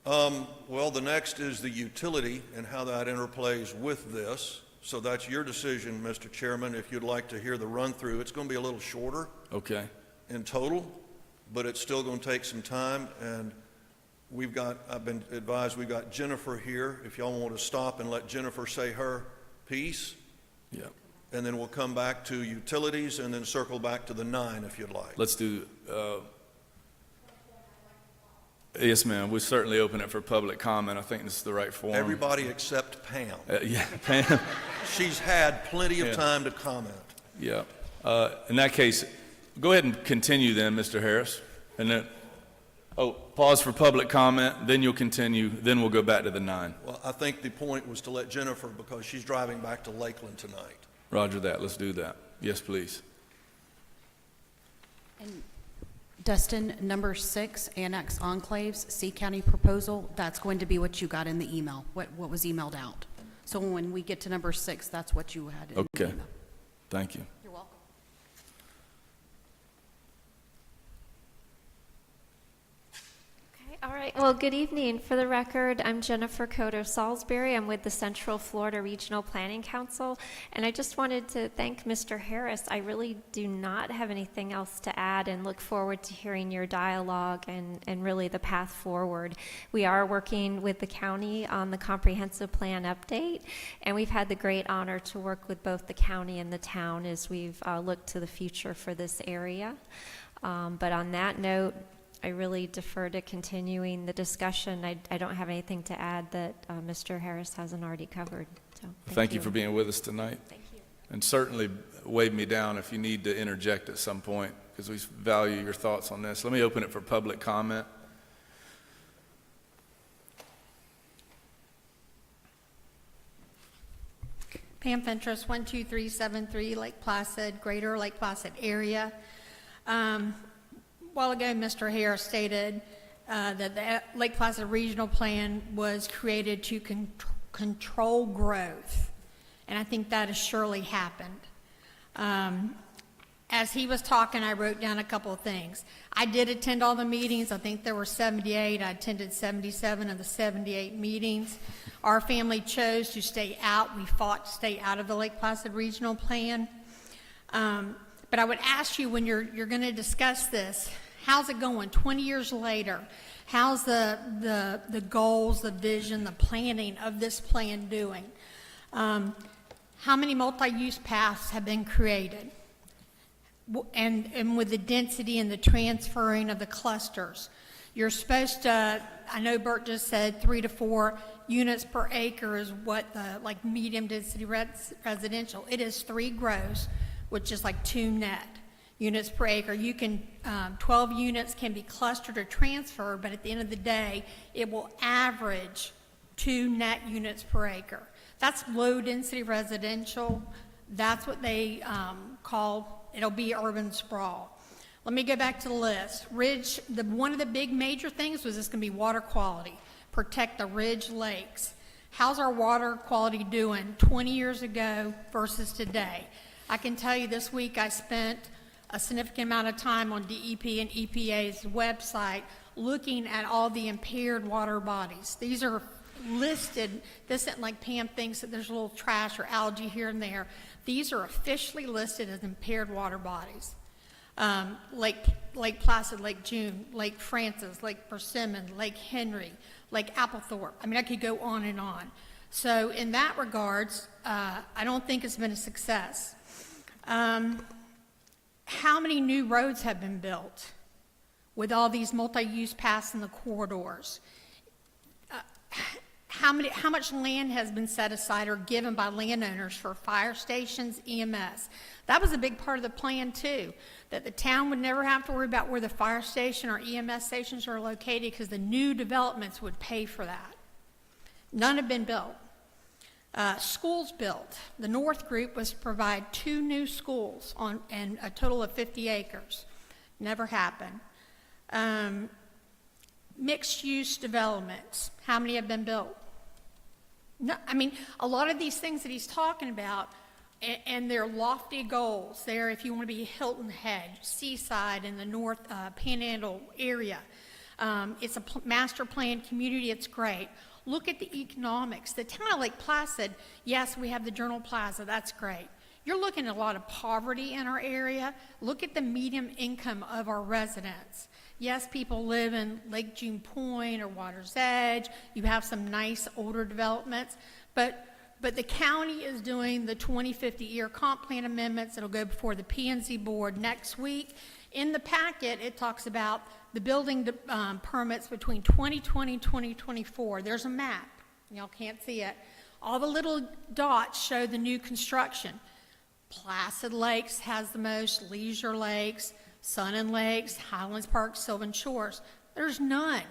Well, the next is the utility and how that interplays with this. So that's your decision, Mr. Chairman, if you'd like to hear the run-through. It's going to be a little shorter Okay. in total, but it's still going to take some time. And I've been advised we've got Jennifer here. If y'all want to stop and let Jennifer say her piece, Yeah. and then we'll come back to utilities and then circle back to the 9 if you'd like. Let's do, yes, ma'am. We certainly open it for public comment. I think this is the right forum. Everybody except Pam. Yeah, Pam. She's had plenty of Yeah. time to comment. Yeah. In that case, go ahead and continue then, Mr. Harris. And then, pause for public comment, then you'll continue, then we'll go back to the 9. Well, I think the point was to let Jennifer, because she's driving back to Lakeland tonight. Roger that. Let's do that. Yes, please. And Dustin, number 6, Annex Enclaves, C County proposal, that's going to be what you got in the email, what was emailed out. So when we get to number 6, that's what you had in the Okay. email. Thank you. You're welcome. All right, well, good evening. For the record, I'm Jennifer Coder Salisbury. I'm with the Central Florida Regional Planning Council, and I just wanted to thank Mr. Harris. I really do not have anything else to add and look forward to hearing your dialogue and really the path forward. We are working with the county on the comprehensive plan update, and we've had the great honor to work with both the county and the town as we've looked to the future for this area. But on that note, I really defer to continuing the discussion. I don't have anything to add that Mr. Harris hasn't already covered. So Thank you for being with us tonight. Thank you. And certainly wave me down if you need to interject at some point, because we value your thoughts on this. Let me open it for public comment. Pam Fentress, 12373 Lake Placid, Greater Lake Placid area. A while ago, Mr. Harris stated that the Lake Placid Regional Plan was created to control growth, and I think that has surely happened. As he was talking, I wrote down a couple of things. I did attend all the meetings. I think there were 78. I attended 77 of the 78 meetings. Our family chose to stay out. We fought to stay out of the Lake Placid Regional Plan. But I would ask you, when you're going to discuss this, how's it going 20 years later? How's the goals, the vision, the planning of this plan doing? How many multi-use paths have been created? And with the density and the transferring of the clusters, you're supposed to, I know Bert just said 3 to 4 units per acre is what the medium density residential. It is 3 gross, which is 2 net units per acre. You can, 12 units can be clustered or transferred, but at the end of the day, it will average 2 net units per acre. That's low density residential. That's what they call it'll be urban sprawl. Let me go back to the list. One of the big major things was this going to be water quality, protect the ridge lakes. How's our water quality doing 20 years ago versus today? I can tell you this week I spent a significant amount of time on DEP and EPA's website looking at all the impaired water bodies. These are listed. This isn't like Pam thinks that there's a little trash or algae here and there. These are officially listed as impaired water bodies. Lake Placid, Lake June, Lake Francis, Lake Persimmon, Lake Henry, Lake Applethorpe. I mean, I could go on and on. So in that regards, I don't think it's been a success. How many new roads have been built with all these multi-use paths in the corridors? How much land has been set aside or given by landowners for fire stations, EMS? That was a big part of the plan too, that the town would never have to worry about where the fire station or EMS stations are located because the new developments would pay for that. None have been built. Schools built. The North Group was to provide 2 new schools and a total of 50 acres. Never happened. Mixed-use developments. How many have been built? No, I mean, a lot of these things that he's talking about, and they're lofty goals. There, if you want to be Hilton Head, Seaside in the North Panhandle area. It's a master plan community. It's great. Look at the economics. The town of Lake Placid, yes, we have the Journal Plaza. That's great. You're looking at a lot of poverty in our area. Look at the median income of our residents. Yes, people live in Lake June Point or Water's Edge. You have some nice older developments, but the county is doing the 2050-year comp plan amendments. It'll go before the P&Z board next week. In the packet, it talks about the building permits between 2020 and 2024. There's a map. Y'all can't see it. All the little dots show the new construction. Placid Lakes has the most, Leisure Lakes, Sun and Lakes, Highlands Park, Sylvan Shores. There's none.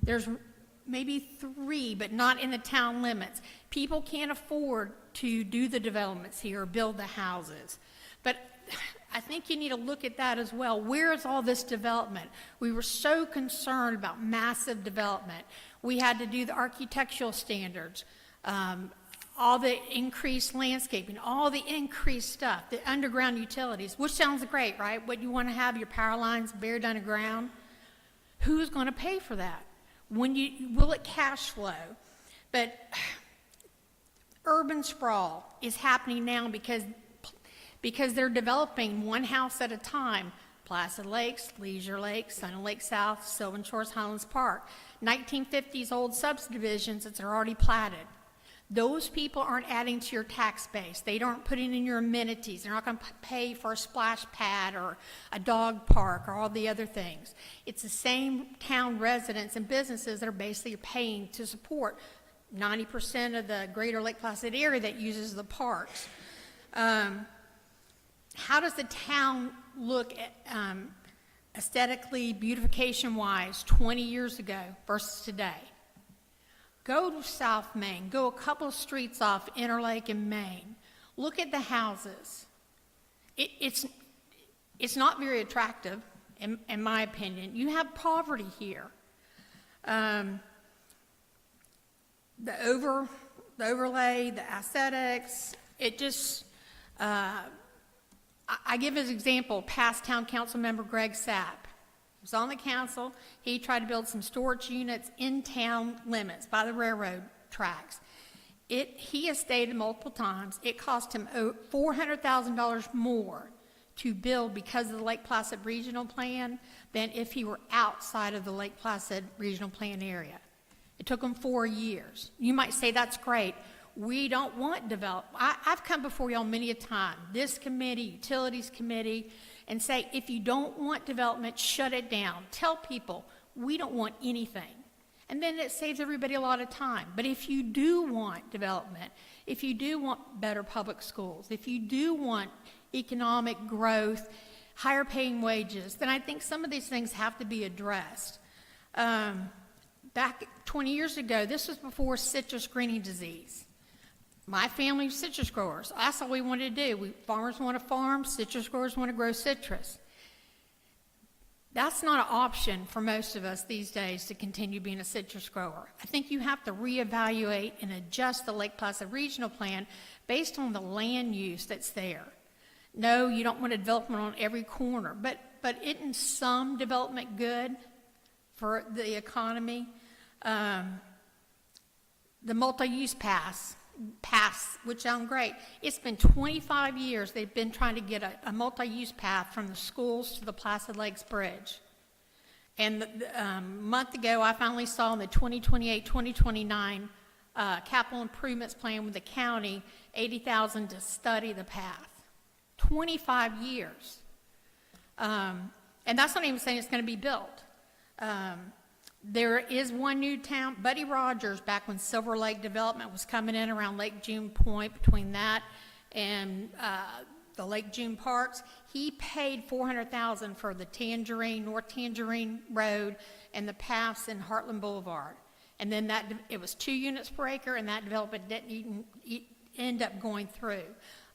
There's maybe 3, but not in the town limits. People can't afford to do the developments here, build the houses. But I think you need to look at that as well. Where is all this development? We were so concerned about massive development. We had to do the architectural standards, all the increased landscaping, all the increased stuff, the underground utilities, which sounds great, right? What you want to have your power lines buried underground. Who's going to pay for that? Will it cash flow? But urban sprawl is happening now because they're developing one house at a time. Placid Lakes, Leisure Lakes, Sun and Lake South, Sylvan Shores, Highlands Park. 1950s old subdivisions that are already platted. Those people aren't adding to your tax base. They aren't putting in your amenities. They're not going to pay for a splash pad or a dog park or all the other things. It's the same town residents and businesses that are basically paying to support 90% of the greater Lake Placid area that uses the parks. How does the town look at aesthetically, beautification-wise, 20 years ago versus today? Go to South Main. Go a couple of streets off Interlake and Main. Look at the houses. It's not very attractive, in my opinion. You have poverty here. The overlay, the aesthetics, it just... I give as an example, past town council member Greg Sapp. He was on the council. He tried to build some storage units in town limits by the railroad tracks. He has stated multiple times it cost him $400,000 more to build because of the Lake Placid Regional Plan than if he were outside of the Lake Placid Regional Plan area. It took him 4 years. You might say that's great. We don't want development. I've come before y'all many a time, this committee, utilities committee, and say, if you don't want development, shut it down. Tell people, we don't want anything. And then it saves everybody a lot of time. But if you do want development, if you do want better public schools, if you do want economic growth, higher paying wages, then I think some of these things have to be addressed. Back 20 years ago, this was before citrus greening disease. My family's citrus growers. That's all we wanted to do. Farmers want to farm, citrus growers want to grow citrus. That's not an option for most of us these days to continue being a citrus grower. I think you have to reevaluate and adjust the Lake Placid Regional Plan based on the land use that's there. No, you don't want a development on every corner, but isn't some development good for the economy? The multi-use pass, which sound great. It's been 25 years they've been trying to get a multi-use path from the schools to the Placid Lakes Bridge. And a month ago, I finally saw in the 2028-2029 capital improvements plan with the county, $80,000 to study the path. 25 years. And that's not even saying it's going to be built. There is one new town, Buddy Rogers, back when Silver Lake Development was coming in around Lake June Point, between that and the Lake June Parks, he paid $400,000 for the North Tangerine Road and the paths in Heartland Boulevard. And then it was 2 units per acre, and that development didn't even end up going through.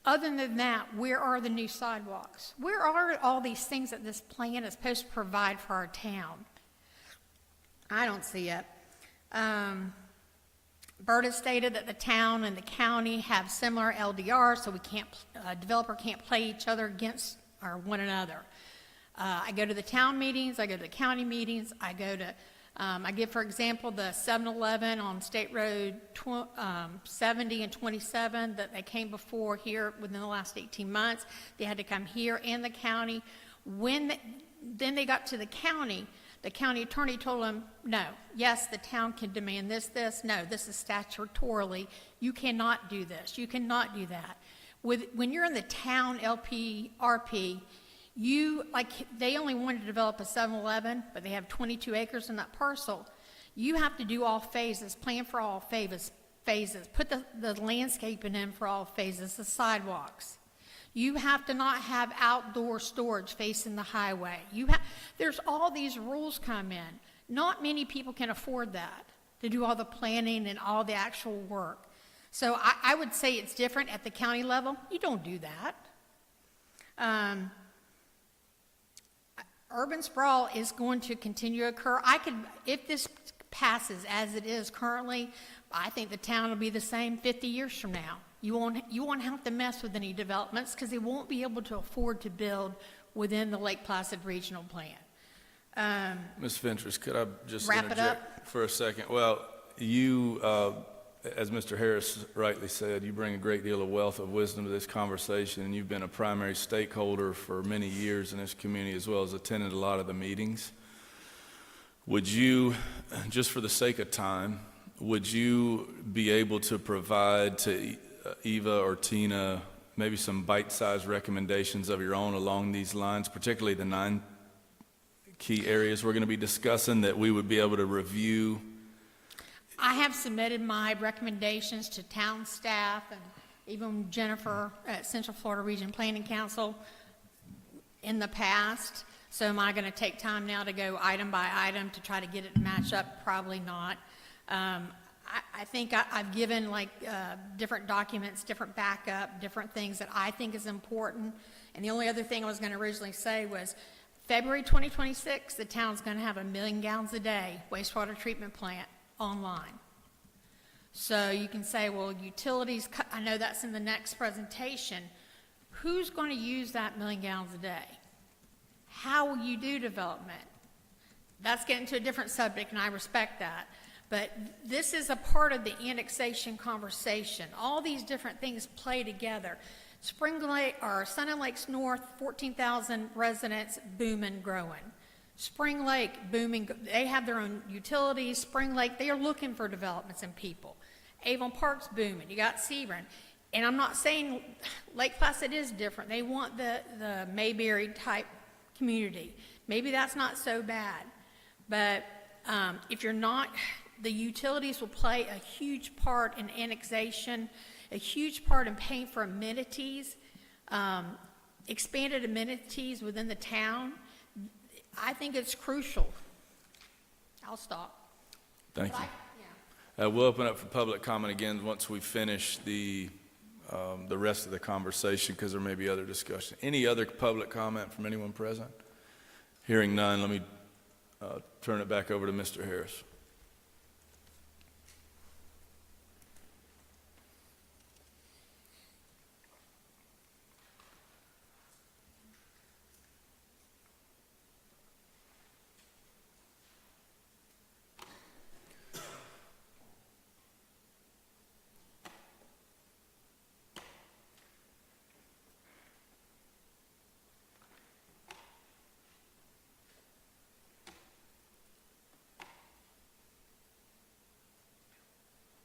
Other than that, where are the new sidewalks? Where are all these things that this plan is supposed to provide for our town? I don't see it. Bert has stated that the town and the county have similar LDRs, so a developer can't play each other against or one another. I go to the town meetings, I go to the county meetings, I give, for example, the 7-Eleven on State Road 70 and 27 that they came before here within the last 18 months. They had to come here and the county. Then they got to the county attorney told them, no, yes, the town can demand this, no, this is statutorily, you cannot do this, you cannot do that. When you're in the town LPRP, they only wanted to develop a 7-Eleven, but they have 22 acres in that parcel. You have to do all phases, plan for all phases, put the landscaping in for all phases, the sidewalks. You have to not have outdoor storage facing the highway. There's all these rules come in. Not many people can afford that, to do all the planning and all the actual work. So I would say it's different at the county level. You don't do that. Urban sprawl is going to continue to occur. If this passes as it is currently, I think the town will be the same 50 years from now. You won't have to mess with any developments because they won't be able to afford to build within the Lake Placid Regional Plan. Ms. Fentress, could I just Wrap it interject for a second? Well, you, as Mr. Harris rightly said, you bring a great deal of wealth of wisdom to this conversation, and you've been a primary stakeholder for many years in this community, as well as attended a lot of the meetings. Would you, just for the sake of time, would you be able to provide to Eva or Tina maybe some bite-sized recommendations of your own along these lines, particularly the 9 key areas we're going to be discussing that we would be able to review? I have submitted my recommendations to town staff and even Jennifer at Central Florida Region Planning Council in the past. So am I going to take time now to go item by item to try to get it to match up? Probably not. I think I've given different documents, different backup, different things that I think is important. And the only other thing I was going to originally say was February 2026, the town's going to have 1 million gallons a day wastewater treatment plant online. So you can say, well, utilities, I know that's in the next presentation. Who's going to use that 1 million gallons a day? How will you do development? That's getting to a different subject, and I respect that. But this is a part of the annexation conversation. All these different things play together. Spring Lake, or Sun and Lakes North, 14,000 residents, booming, growing. Spring Lake, booming, they have their own utilities. Spring Lake, they are looking for developments and people. Avon Park's booming, you got Sebring. And I'm not saying Lake Placid is different. They want the Mayberry type community. Maybe that's not so bad. But if you're not, the utilities will play a huge part in annexation, a huge part in paying for amenities, expanded amenities within the town. I think it's crucial. I'll stop. Thank you. We'll open up for public comment again once we finish the rest of the conversation, because there may be other discussion. Any other public comment from anyone present? Hearing none, let me turn it back over to Mr. Harris.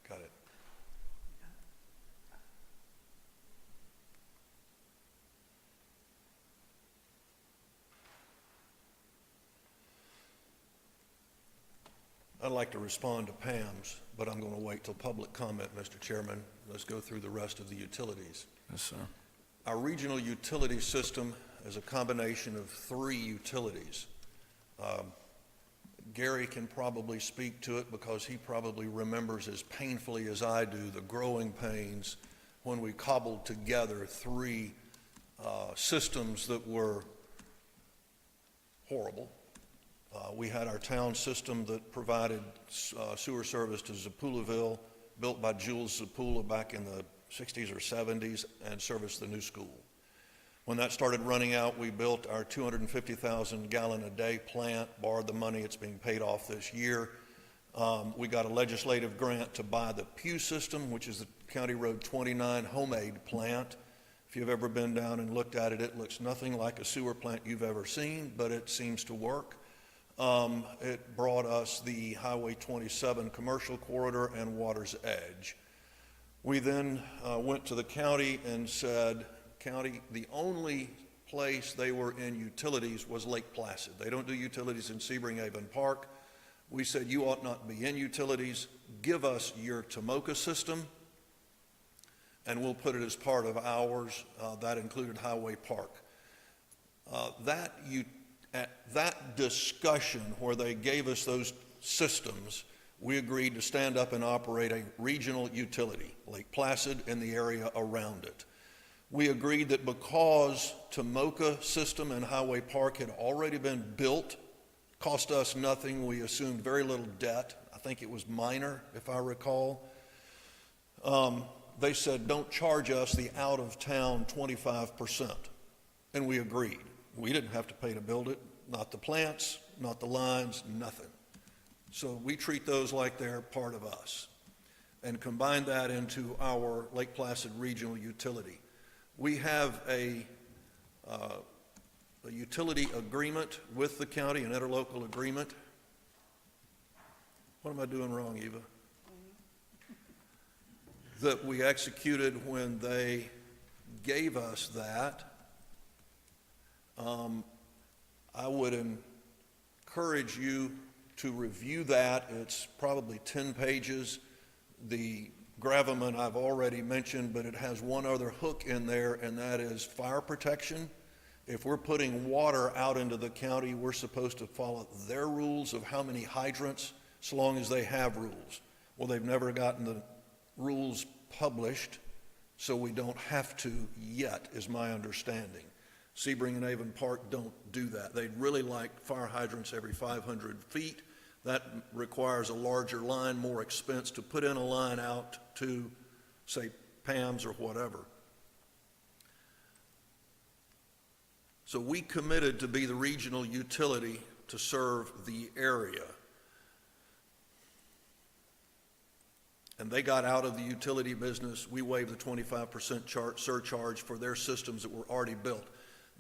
Got it. I'd like to respond to Pam's, but I'm going to wait till public comment, Mr. Chairman. Let's go through the rest of the utilities. Yes, sir. Our regional utility system is a combination of 3 utilities. Gary can probably speak to it because he probably remembers as painfully as I do the growing pains when we cobbled together 3 systems that were horrible. We had our town system that provided sewer service to Zapulaville, built by Jules Zapula back in the 60s or 70s, and serviced the new school. When that started running out, we built our 250,000 gallon a day plant, borrowed the money, it's being paid off this year. We got a legislative grant to buy the Pew system, which is the County Road 29 homemade plant. If you've ever been down and looked at it, it looks nothing like a sewer plant you've ever seen, but it seems to work. It brought us the Highway 27 commercial corridor and Water's Edge. We then went to the county and said, county, the only place they were in utilities was Lake Placid. They don't do utilities in Sebring Avon Park. We said, you ought not be in utilities. Give us your Tomoka system, and we'll put it as part of ours. That included Highway Park. At that discussion where they gave us those systems, we agreed to stand up and operate a regional utility, Lake Placid and the area around it. We agreed that because Tomoka system and Highway Park had already been built, cost us nothing, we assumed very little debt. I think it was minor, if I recall. They said, don't charge us the out-of-town 25%. And we agreed. We didn't have to pay to build it, not the plants, not the lines, nothing. So we treat those like they're part of us and combine that into our Lake Placid regional utility. We have a utility agreement with the county, an interlocal agreement. What am I doing wrong, Eva? That we executed when they gave us that. I would encourage you to review that. It's probably 10 pages. The gravamen I've already mentioned, but it has one other hook in there, and that is fire protection. If we're putting water out into the county, we're supposed to follow their rules of how many hydrants, so long as they have rules. Well, they've never gotten the rules published, so we don't have to yet, is my understanding. Sebring and Avon Park don't do that. They'd really like fire hydrants every 500 feet. That requires a larger line, more expense to put in a line out to, say, Pam's or whatever. So we committed to be the regional utility to serve the area. And they got out of the utility business. We waived the 25% surcharge for their systems that were already built.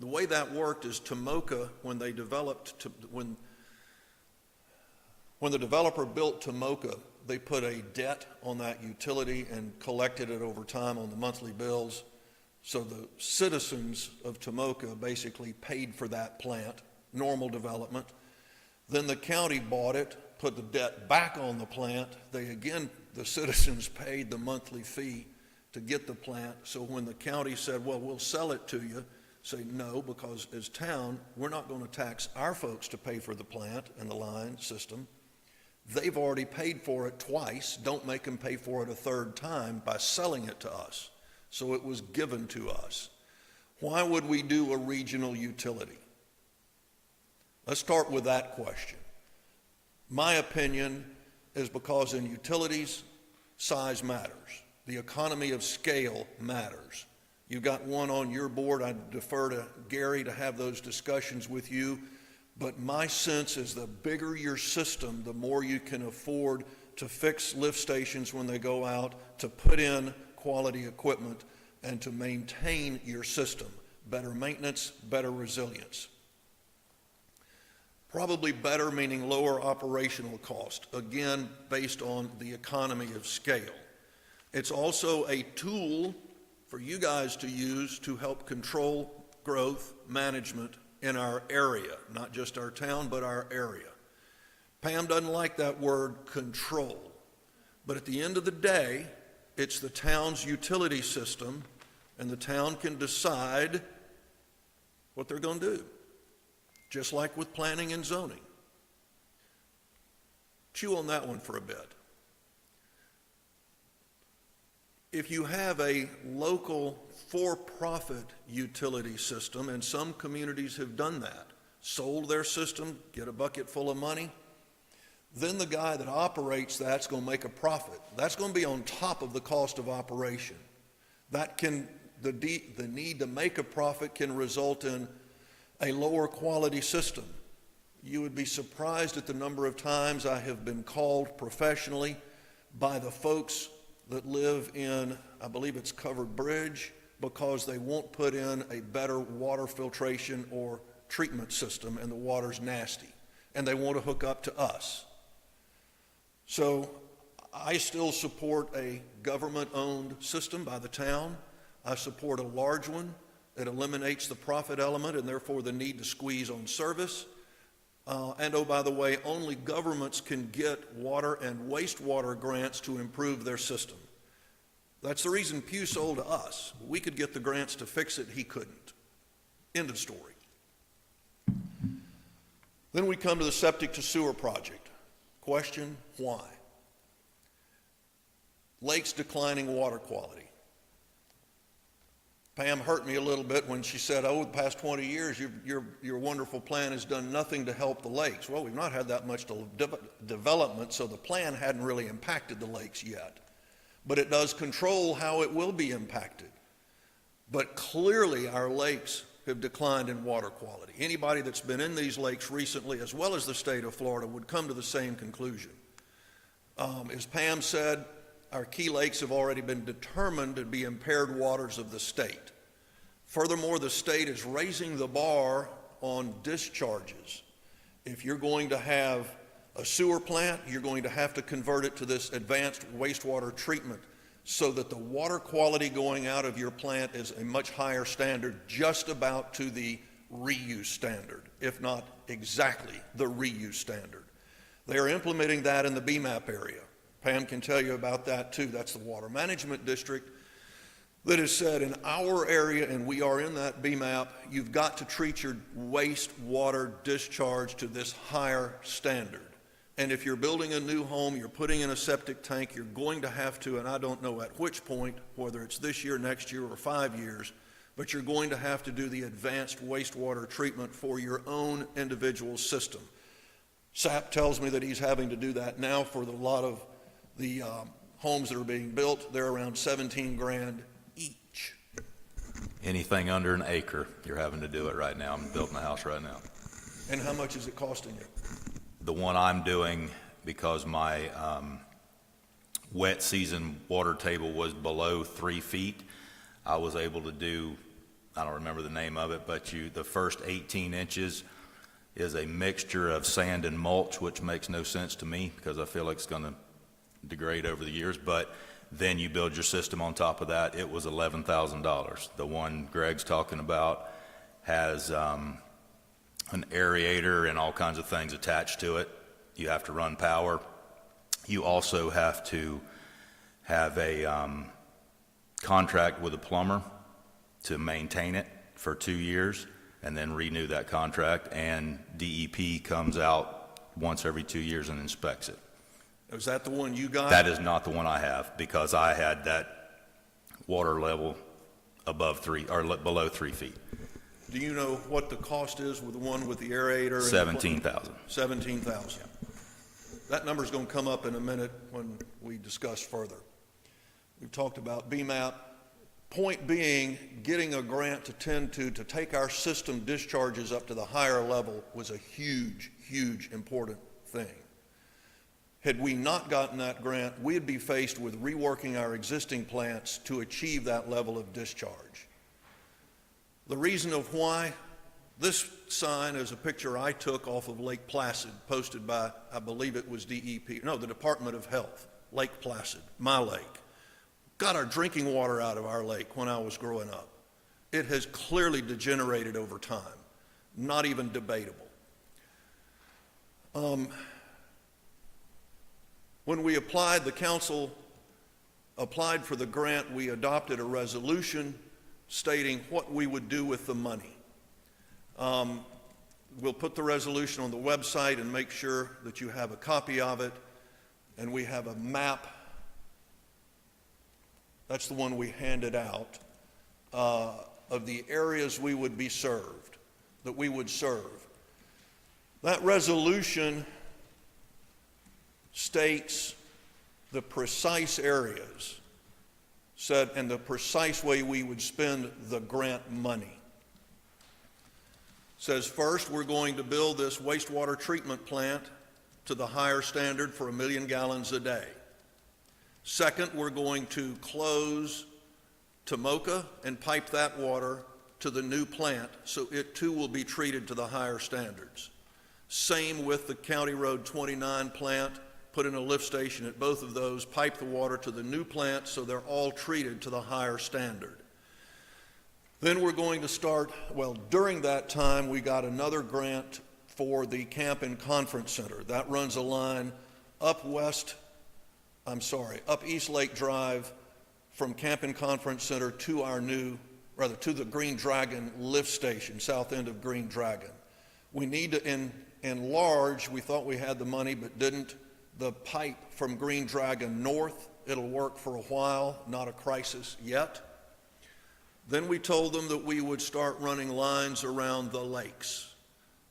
The way that worked is Tomoka, when they developed, when the developer built Tomoka, they put a debt on that utility and collected it over time on the monthly bills. So the citizens of Tomoka basically paid for that plant, normal development. Then the county bought it, put the debt back on the plant. The citizens paid the monthly fee to get the plant. So when the county said, well, we'll sell it to you, say no, because as town, we're not going to tax our folks to pay for the plant and the line system. They've already paid for it twice. Don't make them pay for it a third time by selling it to us. So it was given to us. Why would we do a regional utility? Let's start with that question. My opinion is because in utilities, size matters. The economy of scale matters. You've got one on your board. I defer to Gary to have those discussions with you. But my sense is the bigger your system, the more you can afford to fix lift stations when they go out, to put in quality equipment, and to maintain your system. Better maintenance, better resilience. Probably better meaning lower operational cost, again, based on the economy of scale. It's also a tool for you guys to use to help control growth management in our area, not just our town, but our area. Pam doesn't like that word control, but at the end of the day, it's the town's utility system, and the town can decide what they're going to do, just like with planning and zoning. Chew on that one for a bit. If you have a local for-profit utility system, and some communities have done that, sold their system, get a bucket full of money, then the guy that operates that's going to make a profit. That's going to be on top of the cost of operation. That can, the need to make a profit can result in a lower quality system. You would be surprised at the number of times I have been called professionally by the folks that live in, I believe it's Covered Bridge, because they won't put in a better water filtration or treatment system and the water's nasty, and they want to hook up to us. So I still support a government-owned system by the town. I support a large one that eliminates the profit element and therefore the need to squeeze on service. And oh, by the way, only governments can get water and wastewater grants to improve their system. That's the reason Pew sold to us. We could get the grants to fix it, he couldn't. End of story. Then we come to the septic to sewer project. Question, why? Lakes declining water quality. Pam hurt me a little bit when she said, oh, the past 20 years, your wonderful plan has done nothing to help the lakes. Well, we've not had that much development, so the plan hadn't really impacted the lakes yet. But it does control how it will be impacted. But clearly, our lakes have declined in water quality. Anybody that's been in these lakes recently, as well as the state of Florida, would come to the same conclusion. As Pam said, our key lakes have already been determined to be impaired waters of the state. Furthermore, the state is raising the bar on discharges. If you're going to have a sewer plant, you're going to have to convert it to this advanced wastewater treatment so that the water quality going out of your plant is a much higher standard, just about to the reuse standard, if not exactly the reuse standard. They are implementing that in the BMAP area. Pam can tell you about that too. That's the water management district that has said in our area, and we are in that BMAP, you've got to treat your wastewater discharge to this higher standard. And if you're building a new home, you're putting in a septic tank, you're going to have to, and I don't know at which point, whether it's this year, next year, or 5 years, but you're going to have to do the advanced wastewater treatment for your own individual system. SAP tells me that he's having to do that now for a lot of the homes that are being built. They're around 17 grand each. Anything under an acre, you're having to do it right now. I'm building a house right now. And how much is it costing you? The one I'm doing, because my wet season water table was below 3 feet, I was able to do, I don't remember the name of it, but the first 18 inches is a mixture of sand and mulch, which makes no sense to me because I feel like it's going to degrade over the years, but then you build your system on top of that. It was $11,000. The one Greg's talking about has an aerator and all kinds of things attached to it. You have to run power. You also have to have a contract with a plumber to maintain it for 2 years and then renew that contract, and DEP comes out once every 2 years and inspects it. Is that the one you got? That is not the one I have, because I had that water level above 3, or below 3 feet. Do you know what the cost is with the one with the aerator? and- 17,000. 17,000. That number's going to come up in a minute when we discuss further. We've talked about BMAP. Point being, getting a grant to tend to take our system discharges up to the higher level was a huge, huge important thing. Had we not gotten that grant, we'd be faced with reworking our existing plants to achieve that level of discharge. The reason of why, this sign is a picture I took off of Lake Placid, posted by, I believe it was the Department of Health, Lake Placid, my lake. Got our drinking water out of our lake when I was growing up. It has clearly degenerated over time, not even debatable. When we applied, the council applied for the grant, we adopted a resolution stating what we would do with the money. We'll put the resolution on the website and make sure that you have a copy of it. And we have a map. That's the one we handed out, of the areas we would be served, that we would serve. That resolution states the precise areas said and the precise way we would spend the grant money. Says first, we're going to build this wastewater treatment plant to the higher standard for 1 million gallons a day. Second, we're going to close Tomoka and pipe that water to the new plant so it too will be treated to the higher standards. Same with the County Road 29 plant, put in a lift station at both of those, pipe the water to the new plant so they're all treated to the higher standard. Then we're going to start, well, during that time, we got another grant for the Camp and Conference Center. That runs a line up East Lake Drive from Camp and Conference Center to to the Green Dragon lift station, south end of Green Dragon. We need to enlarge, we thought we had the money but didn't, the pipe from Green Dragon north. It'll work for a while, not a crisis yet. Then we told them that we would start running lines around the lakes.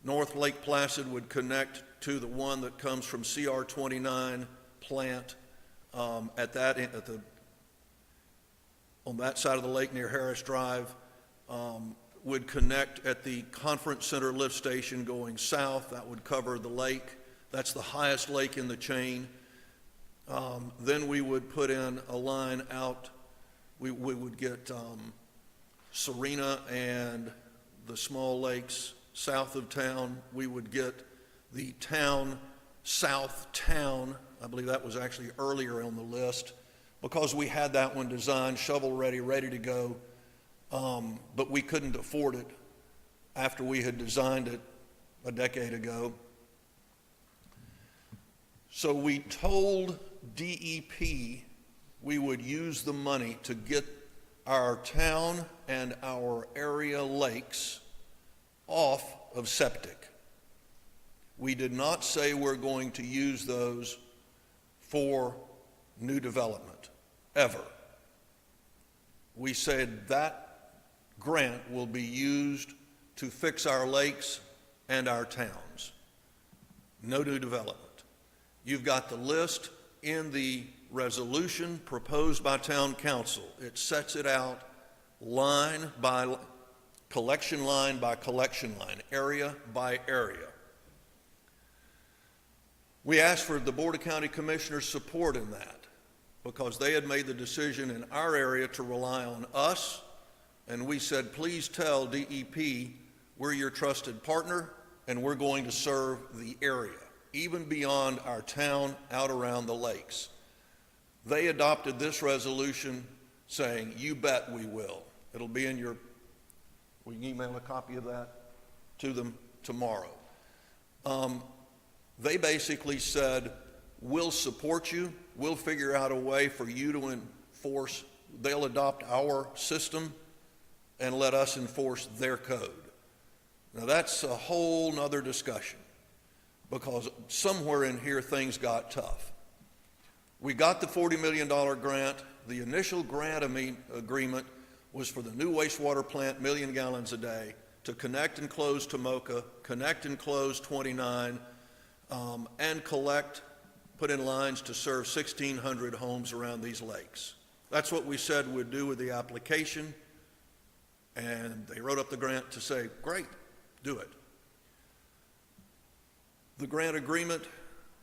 North Lake Placid would connect to the one that comes from CR 29 plant on that side of the lake near Harris Drive, would connect at the Conference Center lift station going south. That would cover the lake. That's the highest lake in the chain. Then we would put in a line out. We would get Serena and the small lakes south of town. We would get the town, south town. I believe that was actually earlier on the list because we had that one designed, shovel ready, ready to go. But we couldn't afford it after we had designed it a decade ago. So we told DEP we would use the money to get our town and our area lakes off of septic. We did not say we're going to use those for new development, ever. We said that grant will be used to fix our lakes and our towns. No new development. You've got the list in the resolution proposed by town council. It sets it out line by collection line, area by area. We asked for the Board of County Commissioners' support in that because they had made the decision in our area to rely on us, and we said, please tell DEP we're your trusted partner and we're going to serve the area, even beyond our town out around the lakes. They adopted this resolution saying, you bet we will. It'll be in your, we can email a copy of that to them tomorrow. They basically said, we'll support you. We'll figure out a way for you to enforce. They'll adopt our system and let us enforce their code. Now that's a whole nother discussion because somewhere in here things got tough. We got the $40 million grant. The initial grant agreement was for the new wastewater plant, 1 million gallons a day, to connect and close Tomoka, connect and close 29, and put in lines to serve 1,600 homes around these lakes. That's what we said we'd do with the application, and they wrote up the grant to say, great, do it. The grant agreement,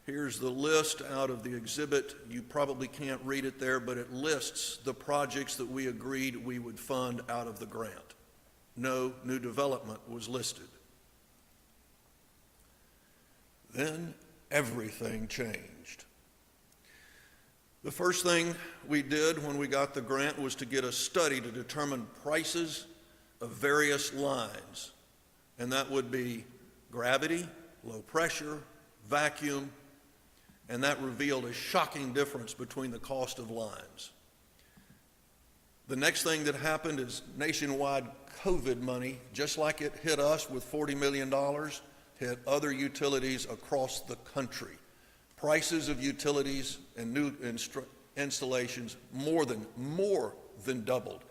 here's the list out of the exhibit. You probably can't read it there, but it lists the projects that we agreed we would fund out of the grant. No new development was listed. Then everything changed. The first thing we did when we got the grant was to get a study to determine prices of various lines, and that would be gravity, low pressure, vacuum, and that revealed a shocking difference between the cost of lines. The next thing that happened is nationwide COVID money, just like it hit us with $40 million, hit other utilities across the country. Prices of utilities and new installations more than doubled.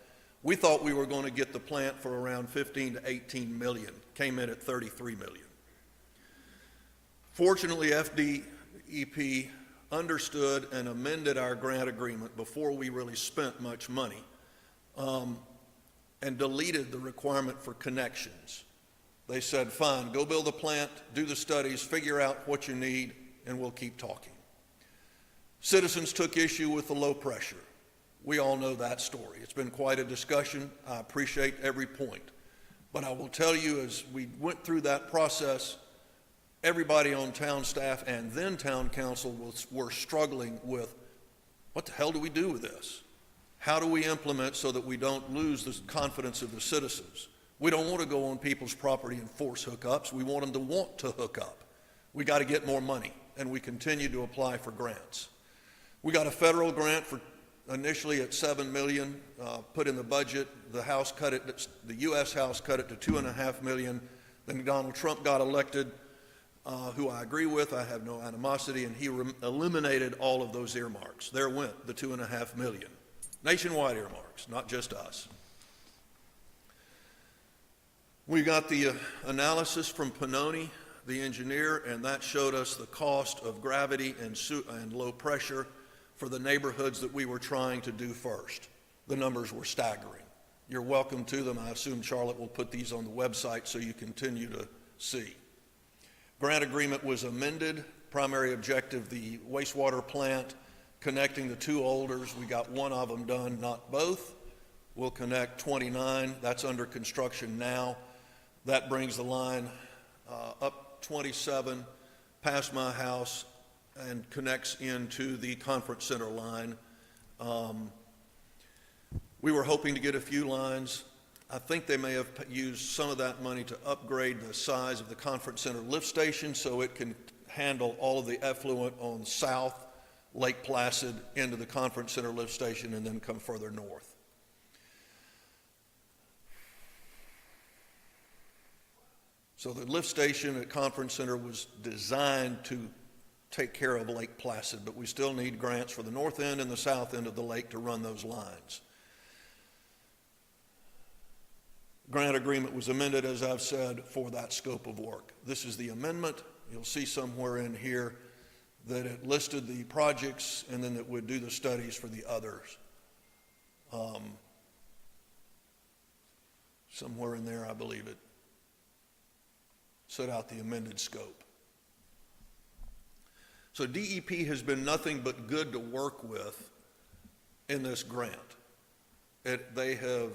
We thought we were going to get the plant for around 15 to 18 million, came in at 33 million. Fortunately, FDEP understood and amended our grant agreement before we really spent much money, and deleted the requirement for connections. They said, fine, go build a plant, do the studies, figure out what you need, and we'll keep talking. Citizens took issue with the low pressure. We all know that story. It's been quite a discussion. I appreciate every point. But I will tell you, as we went through that process, everybody on town staff and then town council were struggling with, what the hell do we do with this? How do we implement so that we don't lose the confidence of the citizens? We don't want to go on people's property and force hookups. We want them to want to hook up. We got to get more money, and we continue to apply for grants. We got a federal grant for initially at $7 million, put in the budget. The House cut it. The U.S. House cut it to $2.5 million. Then Donald Trump got elected, who I agree with. I have no animosity, and he eliminated all of those earmarks. There went the $2.5 million. Nationwide earmarks, not just us. We got the analysis from Pannoni, the engineer, and that showed us the cost of gravity and low pressure for the neighborhoods that we were trying to do first. The numbers were staggering. You're welcome to them. I assume Charlotte will put these on the website so you continue to see. Grant agreement was amended. Primary objective, the wastewater plant, connecting the two olders. We got one of them done, not both. We'll connect 29. That's under construction now. That brings the line up 27 past my house and connects into the conference center line. We were hoping to get a few lines. I think they may have used some of that money to upgrade the size of the conference center lift station so it can handle all of the effluent on South Lake Placid into the conference center lift station and then come further north. So the lift station at Conference Center was designed to take care of Lake Placid, but we still need grants for the north end and the south end of the lake to run those lines. Grant agreement was amended, as I've said, for that scope of work. This is the amendment. You'll see somewhere in here that it listed the projects and then it would do the studies for the others. Somewhere in there, I believe it set out the amended scope. So DEP has been nothing but good to work with in this grant. They have,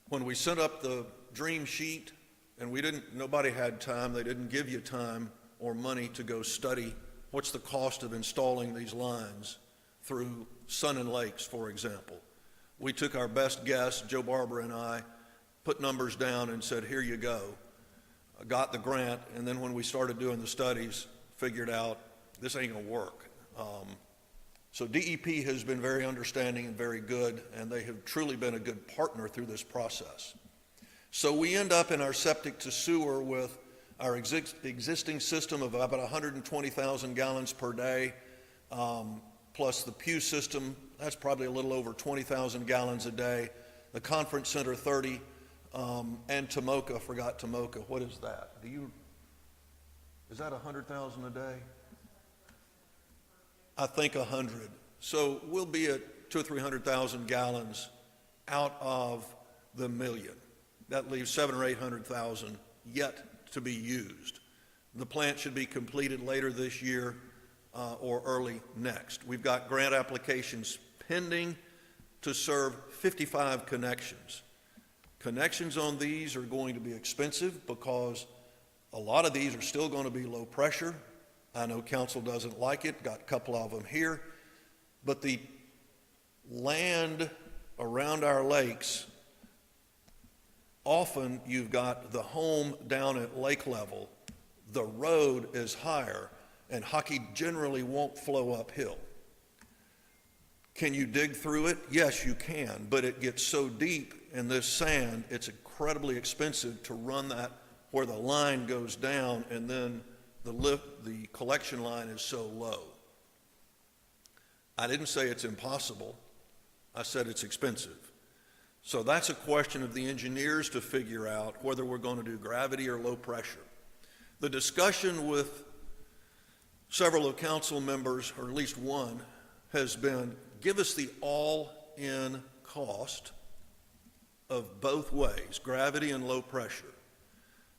when we sent up the dream sheet, and nobody had time, they didn't give you time or money to go study what's the cost of installing these lines through Sun and Lakes, for example. We took our best guess, Joe Barber and I, put numbers down and said, here you go. I got the grant, and then when we started doing the studies, figured out this ain't gonna work. So DEP has been very understanding and very good, and they have truly been a good partner through this process. So we end up in our septic to sewer with Our existing system of about 120,000 gallons per day, plus the Pew system, that's probably a little over 20,000 gallons a day. The conference center, 30, and Tomoka, forgot Tomoka. What is that? Is that 100,000 a day? I think 100. So we'll be at 200,000 or 300,000 gallons out of the million. That leaves 700,000 or 800,000 yet to be used. The plant should be completed later this year or early next. We've got grant applications pending to serve 55 connections. Connections on these are going to be expensive because a lot of these are still going to be low pressure. I know council doesn't like it, got a couple of them here, but the land around our lakes, often you've got the home down at lake level, the road is higher, and hockey generally won't flow uphill. Can you dig through it? Yes, you can, but it gets so deep in this sand, it's incredibly expensive to run that where the line goes down and then the collection line is so low. I didn't say it's impossible. I said it's expensive. So that's a question of the engineers to figure out whether we're going to do gravity or low pressure. The discussion with several of council members, or at least one, has been, give us the all-in cost of both ways, gravity and low pressure.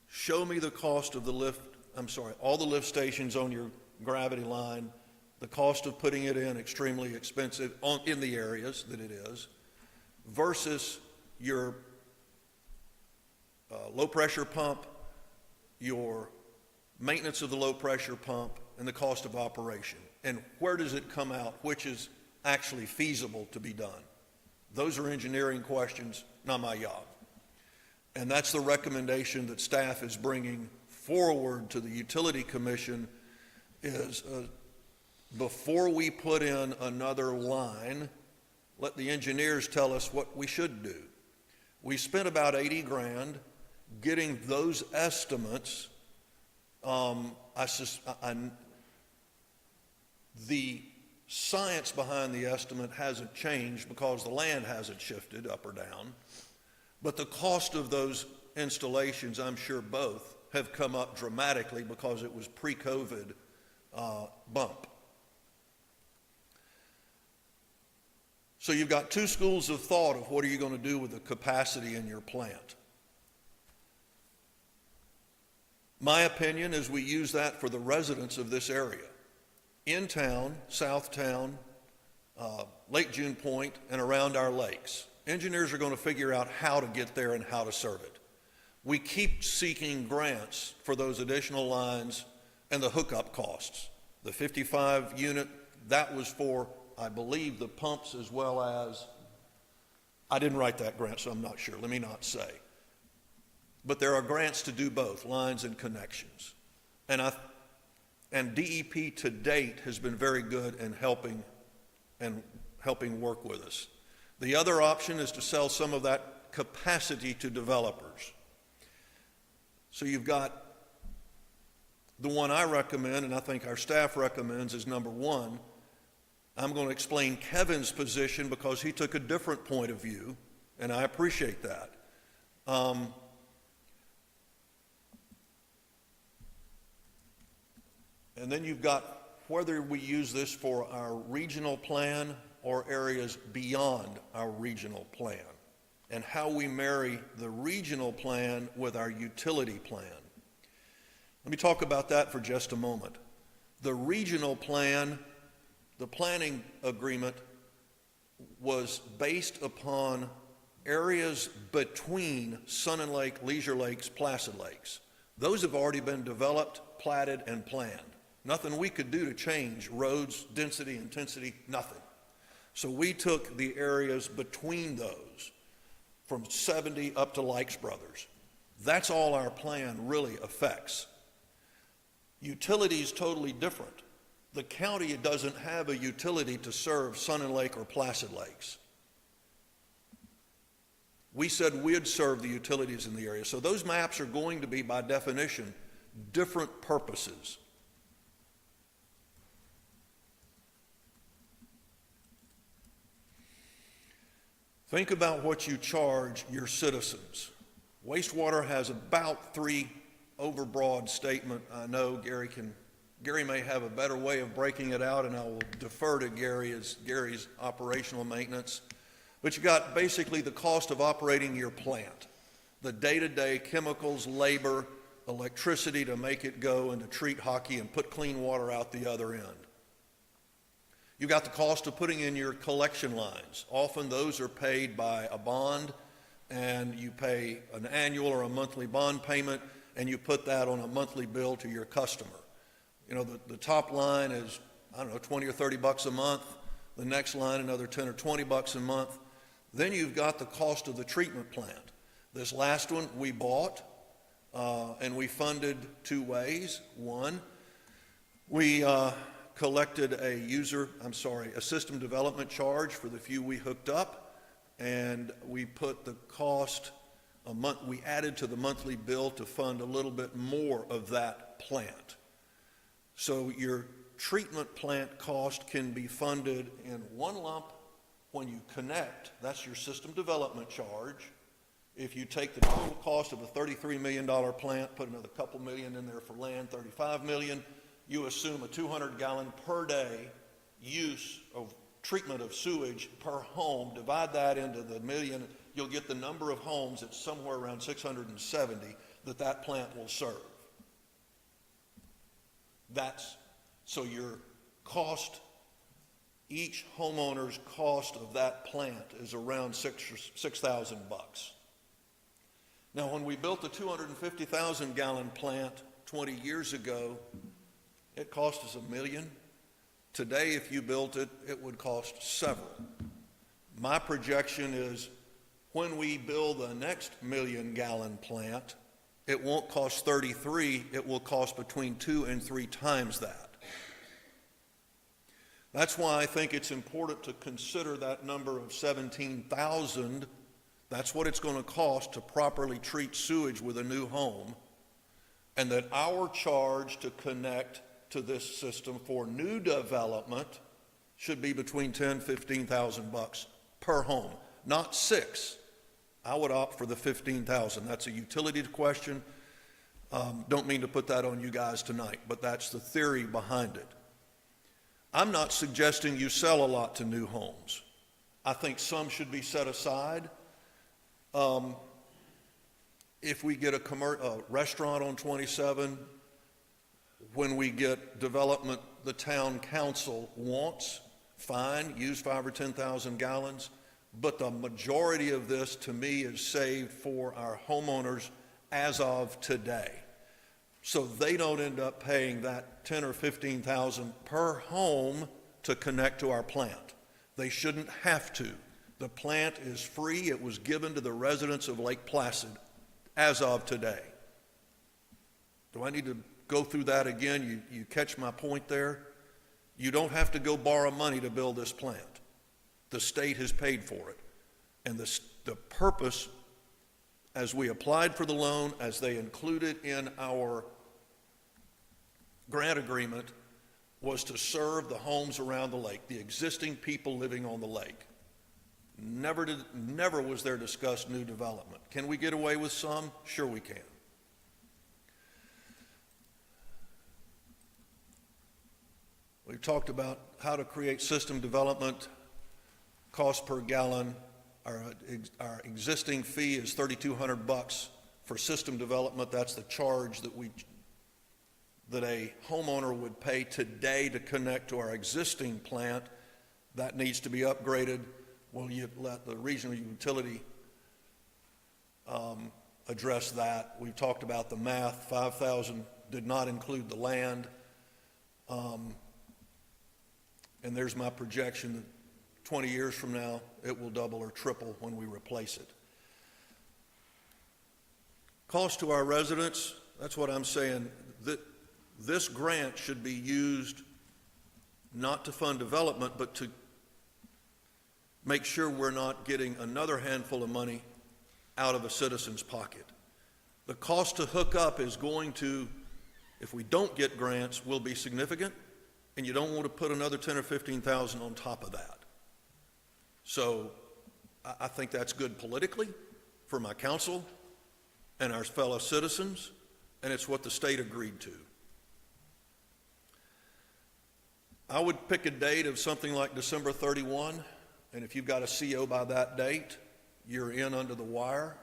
Show me the cost of all the lift stations on your gravity line, the cost of putting it in extremely expensive in the areas that it is, versus your low pressure pump, your maintenance of the low pressure pump, and the cost of operation. And where does it come out? Which is actually feasible to be done? Those are engineering questions, not my job. And that's the recommendation that staff is bringing forward to the Utility Commission is before we put in another line, let the engineers tell us what we should do. We spent about 80 grand getting those estimates. The science behind the estimate hasn't changed because the land hasn't shifted up or down, but the cost of those installations, I'm sure both, have come up dramatically because it was pre-COVID bump. So you've got two schools of thought of what are you going to do with the capacity in your plant. My opinion is we use that for the residents of this area. In town, south town, Lake June Point, and around our lakes. Engineers are going to figure out how to get there and how to serve it. We keep seeking grants for those additional lines and the hookup costs. The 55 unit, that was for, I believe, the pumps as well as, I didn't write that grant, so I'm not sure. Let me not say. But there are grants to do both, lines and connections. And DEP to date has been very good in helping work with us. The other option is to sell some of that capacity to developers. So you've got the one I recommend, and I think our staff recommends, is number one. I'm going to explain Kevin's position because he took a different point of view, and I appreciate that. And then you've got whether we use this for our regional plan or areas beyond our regional plan, and how we marry the regional plan with our utility plan. Let me talk about that for just a moment. The regional plan, the planning agreement, was based upon areas between Sun and Lake, Leisure Lakes, Placid Lakes. Those have already been developed, platted, and planned. Nothing we could do to change roads, density, intensity, nothing. So we took the areas between those, from 70 up to Likes Brothers. That's all our plan really affects. Utility is totally different. The county doesn't have a utility to serve Sun and Lake or Placid Lakes. We said we'd serve the utilities in the area. So those maps are going to be, by definition, different purposes. Think about what you charge your citizens. Wastewater has about 3 overbroad statement. I know Gary may have a better way of breaking it out, and I will defer to Gary's operational maintenance. But you got basically the cost of operating your plant, the day-to-day chemicals, labor, electricity to make it go and to treat hockey and put clean water out the other end. You got the cost of putting in your collection lines. Often those are paid by a bond, and you pay an annual or a monthly bond payment, and you put that on a monthly bill to your customer. You know, the top line is, I don't know, 20 or 30 bucks a month. The next line, another 10 or 20 bucks a month. Then you've got the cost of the treatment plant. This last one we bought, and we funded 2 ways. One, we collected a system development charge for the few we hooked up, and we put the cost we added to the monthly bill to fund a little bit more of that plant. So your treatment plant cost can be funded in one lump when you connect. That's your system development charge. If you take the total cost of a $33 million plant, put another couple million in there for land, $35 million, you assume a 200-gallon per day use of treatment of sewage per home, divide that into the million, you'll get the number of homes. It's somewhere around 670 that plant will serve. So your cost, each homeowner's cost of that plant is around $6,000. Now, when we built the 250,000 gallon plant 20 years ago, it cost us $1 million. Today, if you built it, it would cost several. My projection is when we build the next 1 million gallon plant, it won't cost 33, it will cost between 2 and 3 times that. That's why I think it's important to consider that number of 17,000. That's what it's going to cost to properly treat sewage with a new home, and that our charge to connect to this system for new development should be between $10,000 and $15,000 per home, not 6. I would opt for the 15,000. That's a utility question. Don't mean to put that on you guys tonight, but that's the theory behind it. I'm not suggesting you sell a lot to new homes. I think some should be set aside. If we get a restaurant on 27, when we get development the town council wants, fine, use 5,000 or 10,000 gallons. But the majority of this, to me, is saved for our homeowners as of today. So they don't end up paying that $10,000 or $15,000 per home to connect to our plant. They shouldn't have to. The plant is free. It was given to the residents of Lake Placid as of today. Do I need to go through that again? You catch my point there? You don't have to go borrow money to build this plant. The state has paid for it. And the purpose, as we applied for the loan, as they included in our grant agreement, was to serve the homes around the lake, the existing people living on the lake. Never was there discussed new development. Can we get away with some? Sure we can. We've talked about how to create system development, cost per gallon. Our existing fee is $3,200 for system development. That's the charge that a homeowner would pay today to connect to our existing plant. That needs to be upgraded. Well, you let the regional utility address that. We've talked about the math. 5,000 did not include the land. And there's my projection that 20 years from now, it will double or triple when we replace it. Cost to our residents, that's what I'm saying. This grant should be used not to fund development, but to make sure we're not getting another handful of money out of a citizen's pocket. The cost to hook up is going to If we don't get grants, will be significant, and you don't want to put another 10 or 15,000 on top of that. So I think that's good politically for my council and our fellow citizens, and it's what the state agreed to. I would pick a date of something like December 31, and if you've got a CO by that date, you're in under the wire.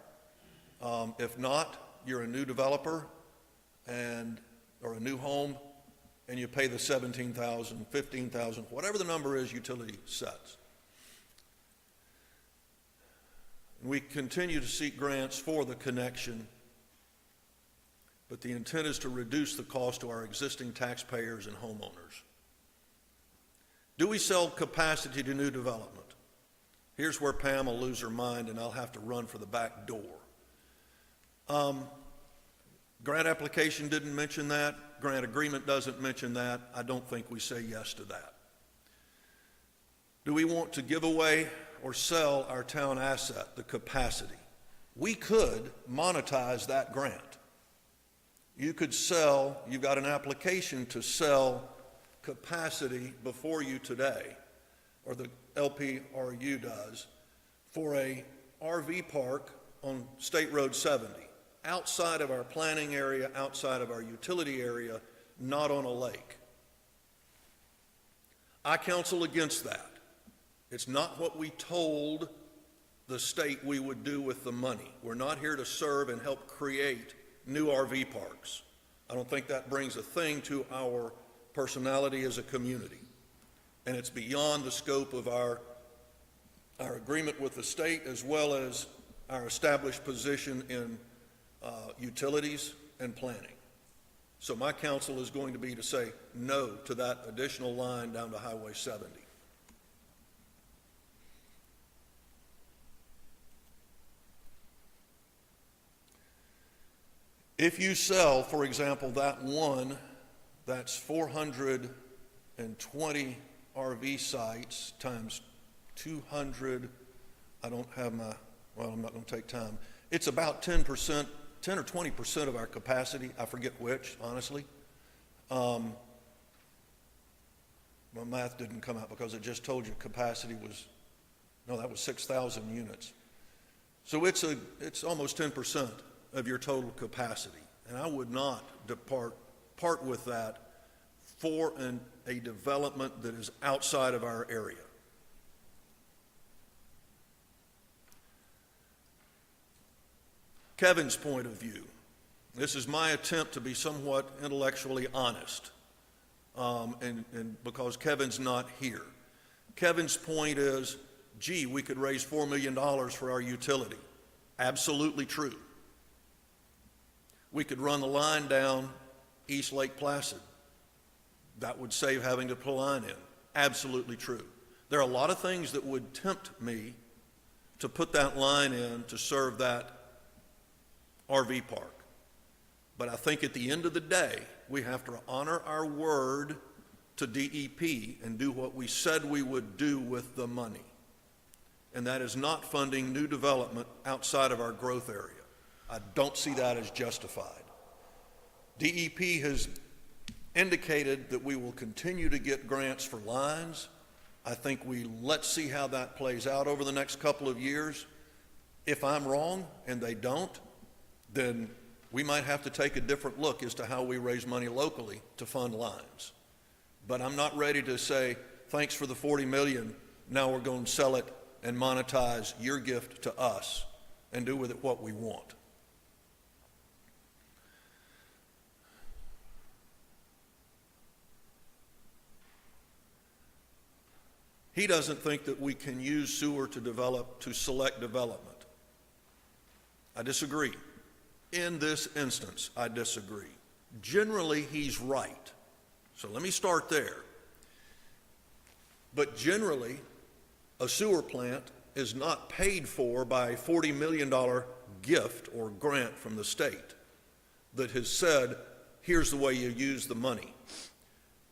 If not, you're a new developer or a new home, and you pay the $17,000, $15,000, whatever the number is utility sets. We continue to seek grants for the connection, but the intent is to reduce the cost to our existing taxpayers and homeowners. Do we sell capacity to new development? Here's where Pam will lose her mind and I'll have to run for the back door. Grant application didn't mention that. Grant agreement doesn't mention that. I don't think we say yes to that. Do we want to give away or sell our town asset, the capacity? We could monetize that grant. You could sell, you've got an application to sell capacity before you today, or the LPRU does, for a RV park on State Road 70, outside of our planning area, outside of our utility area, not on a lake. I counsel against that. It's not what we told the state we would do with the money. We're not here to serve and help create new RV parks. I don't think that brings a thing to our personality as a community. And it's beyond the scope of our agreement with the state, as well as our established position in utilities and planning. So my counsel is going to be to say no to that additional line down to Highway 70. If you sell, for example, that's 420 RV sites times 200, I don't have my, well, I'm not going to take time. It's about 10%, 10 or 20% of our capacity. I forget which, honestly. My math didn't come out because it just told you capacity was, no, that was 6,000 units. So it's almost 10% of your total capacity. And I would not part with that for a development that is outside of our area. Kevin's point of view. This is my attempt to be somewhat intellectually honest, and because Kevin's not here. Kevin's point is, gee, we could raise $4 million for our utility. Absolutely true. We could run the line down East Lake Placid. That would save having to put a line in. Absolutely true. There are a lot of things that would tempt me to put that line in to serve that RV park. But I think at the end of the day, we have to honor our word to DEP and do what we said we would do with the money. And that is not funding new development outside of our growth area. I don't see that as justified. DEP has indicated that we will continue to get grants for lines. I think let's see how that plays out over the next couple of years. If I'm wrong and they don't, then we might have to take a different look as to how we raise money locally to fund lines. But I'm not ready to say, thanks for the $40 million, now we're going to sell it and monetize your gift to us and do with it what we want. He doesn't think that we can use sewer to select development. I disagree. In this instance, I disagree. Generally, he's right. So let me start there. But generally, a sewer plant is not paid for by a $40 million gift or grant from the state that has said, here's the way you use the money.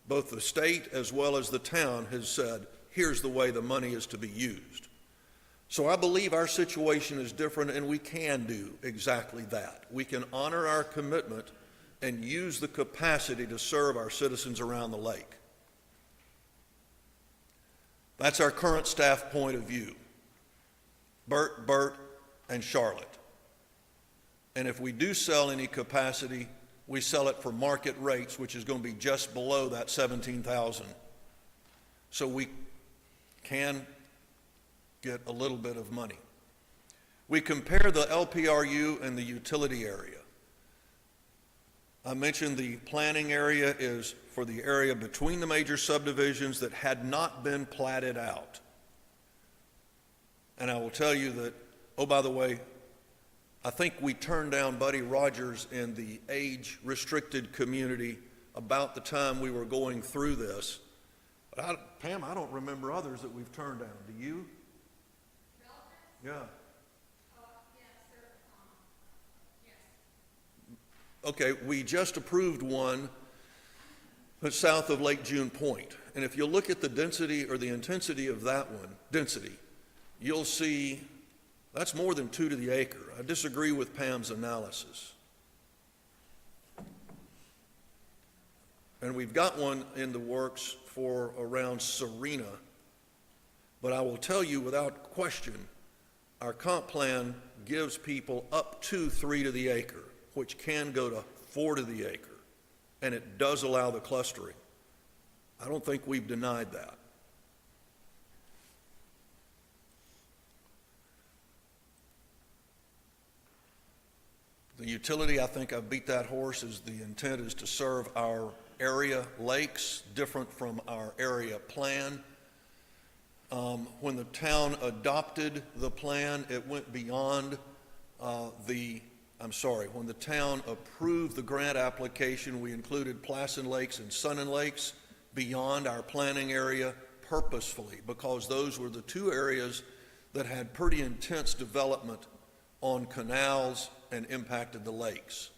Both the state as well as the town has said, here's the way the money is to be used. So I believe our situation is different and we can do exactly that. We can honor our commitment and use the capacity to serve our citizens around the lake. That's our current staff point of view. Bert, and Charlotte. And if we do sell any capacity, we sell it for market rates, which is going to be just below that 17,000. So we can get a little bit of money. We compare the LPRU and the utility area. I mentioned the planning area is for the area between the major subdivisions that had not been platted out. And I will tell you that, oh, by the way, I think we turned down Buddy Rogers in the age-restricted community about the time we were going through this. But Pam, I don't remember others that we've turned down. Do you? Yeah. Okay, we just approved one that's south of Lake June Point. And if you look at the density or the intensity of that one, you'll see that's more than 2 to the acre. I disagree with Pam's analysis. And we've got one in the works for around Serena. But I will tell you without question, our comp plan gives people up to 3 to the acre, which can go to 4 to the acre. And it does allow the clustering. I don't think we've denied that. The utility, I think I've beat that horse, is the intent is to serve our area lakes, different from our area plan. When the town adopted the plan, it went beyond when the town approved the grant application, we included Placid Lakes and Sunnin Lakes beyond our planning area purposefully, because those were the 2 areas that had pretty intense development on canals and impacted the lakes.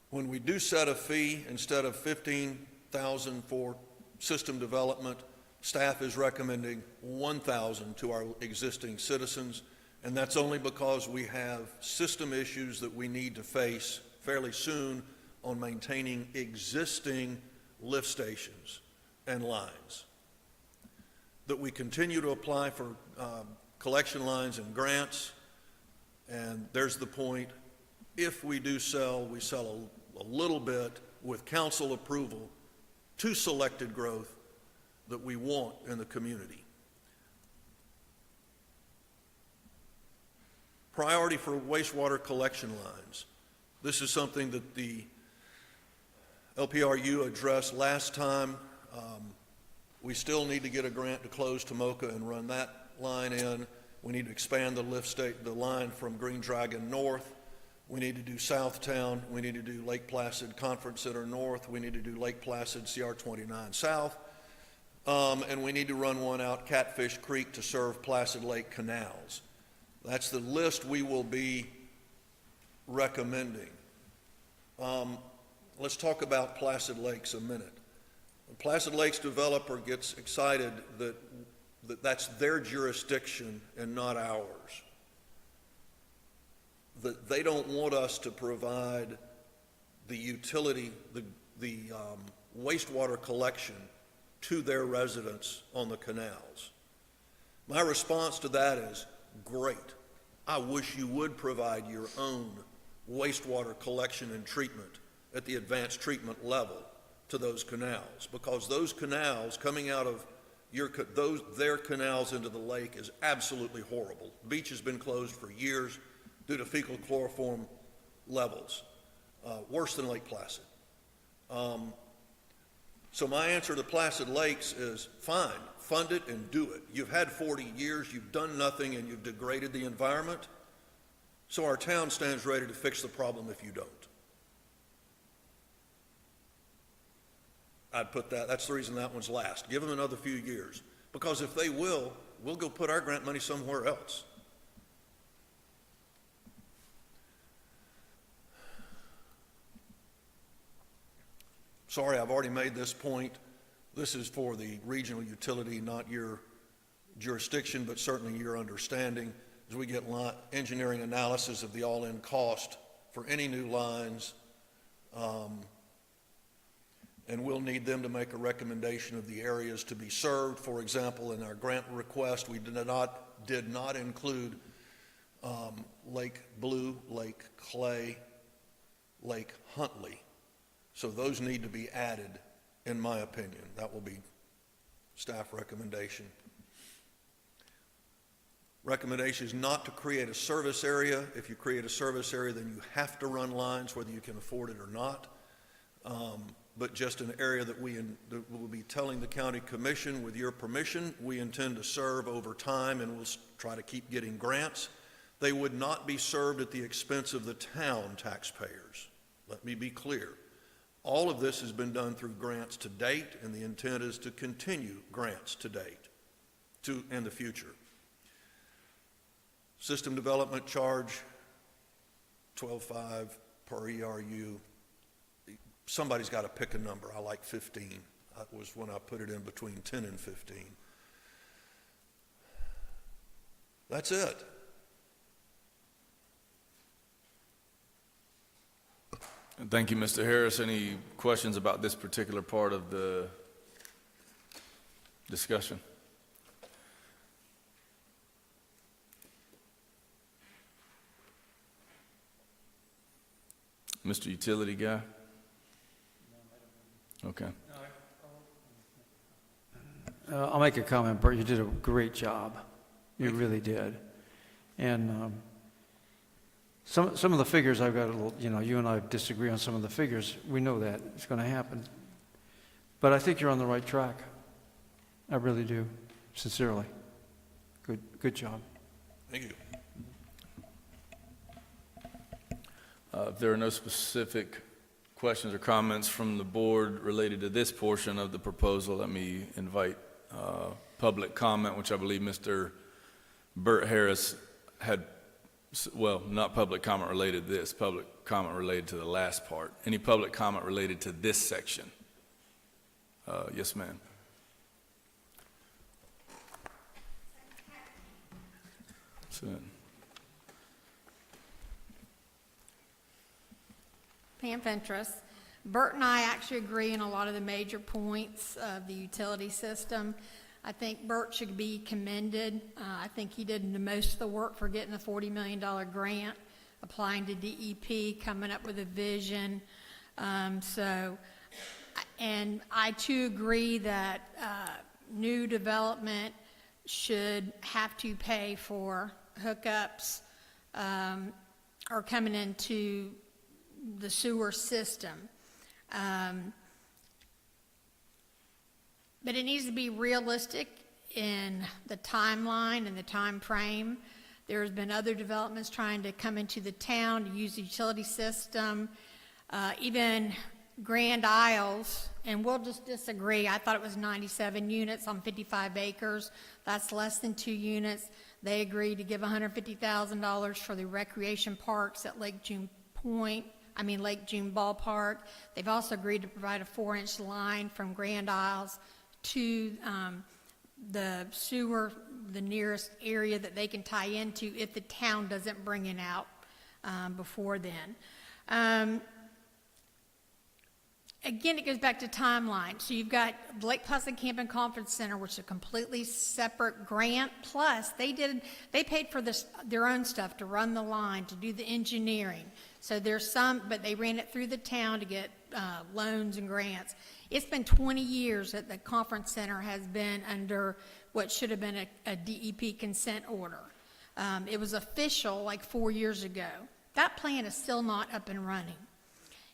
When we do set a fee, instead of $15,000 for system development, staff is recommending $1,000 to our existing citizens, and that's only because we have system issues that we need to face fairly soon on maintaining existing lift stations and lines. That we continue to apply for collection lines and grants, and there's the point. If we do sell, we sell a little bit with council approval to selected growth that we want in the community. Priority for wastewater collection lines. This is something that the LPRU addressed last time. We still need to get a grant to close Tomoka and run that line in. We need to expand the line from Green Dragon north. We need to do Southtown. We need to do Lake Placid Conference Center north. We need to do Lake Placid CR29 south. And we need to run one out Catfish Creek to serve Placid Lake canals. That's the list we will be recommending. Let's talk about Placid Lakes a minute. The Placid Lakes developer gets excited that that's their jurisdiction and not ours. That they don't want us to provide the utility, the wastewater collection to their residents on the canals. My response to that is, great. I wish you would provide your own wastewater collection and treatment at the advanced treatment level to those canals, because those canals coming out of their canals into the lake is absolutely horrible. The beach has been closed for years due to fecal chloroform levels, worse than Lake Placid. So my answer to Placid Lakes is fine, fund it and do it. You've had 40 years, you've done nothing, and you've degraded the environment. So our town stands ready to fix the problem if you don't. I'd put that's the reason that one's last. Give them another few years. Because if they will, we'll go put our grant money somewhere else. Sorry, I've already made this point. This is for the regional utility, not your jurisdiction, but certainly your understanding. is we get engineering analysis of the all-in cost for any new lines, and we'll need them to make a recommendation of the areas to be served. For example, in our grant request, we did not include Lake Blue, Lake Clay, Lake Huntley. So those need to be added, in my opinion. That will be staff recommendation. Recommendation is not to create a service area. If you create a service area, then you have to run lines, whether you can afford it or not. But just an area that that will be telling the county commission, with your permission, we intend to serve over time, and we'll try to keep getting grants. They would not be served at the expense of the town taxpayers. Let me be clear. All of this has been done through grants to date, and the intent is to continue grants to date in the future. System development charge, 12.5 per ERU. Somebody's got to pick a number. I like 15. That was when I put it in between 10 and 15. That's it. Thank you, Mr. Harris. Any questions about this particular part of the discussion? Mr. Utility Guy? Okay. I'll make a comment, Bert. You did a great job. You really did. And some of the figures I've got a little, you and I disagree on some of the figures. We know that it's going to happen. But I think you're on the right track. I really do, sincerely. Good job. Thank you. If there are no specific questions or comments from the board related to this portion of the proposal, let me invite public comment, which I believe Mr. Bert Harris had, well, not public comment related to this, public comment related to the last part. Any public comment related to this section? Yes, ma'am. Pam Fentress. Bert and I actually agree on a lot of the major points of the utility system. I think Bert should be commended. I think he did the most of the work for getting a $40 million grant, applying to DEP, coming up with a vision. And I too agree that new development should have to pay for hookups or coming into the sewer system. But it needs to be realistic in the timeline and the time frame. There's been other developments trying to come into the town to use the utility system. Even Grand Isles, and we'll just disagree. I thought it was 97 units on 55 acres. That's less than 2 units. They agreed to give $150,000 for the recreation parks at Lake June Ballpark. They've also agreed to provide a 4-inch line from Grand Isles to the sewer, the nearest area that they can tie into if the town doesn't bring it out before then. Again, it goes back to timeline. So you've got Lake Placid Camp and Conference Center, which is a completely separate grant. Plus, they paid for their own stuff to run the line, to do the engineering. So there's some, but they ran it through the town to get loans and grants. It's been 20 years that the conference center has been under what should have been a DEP consent order. It was official like 4 years ago. That plan is still not up and running.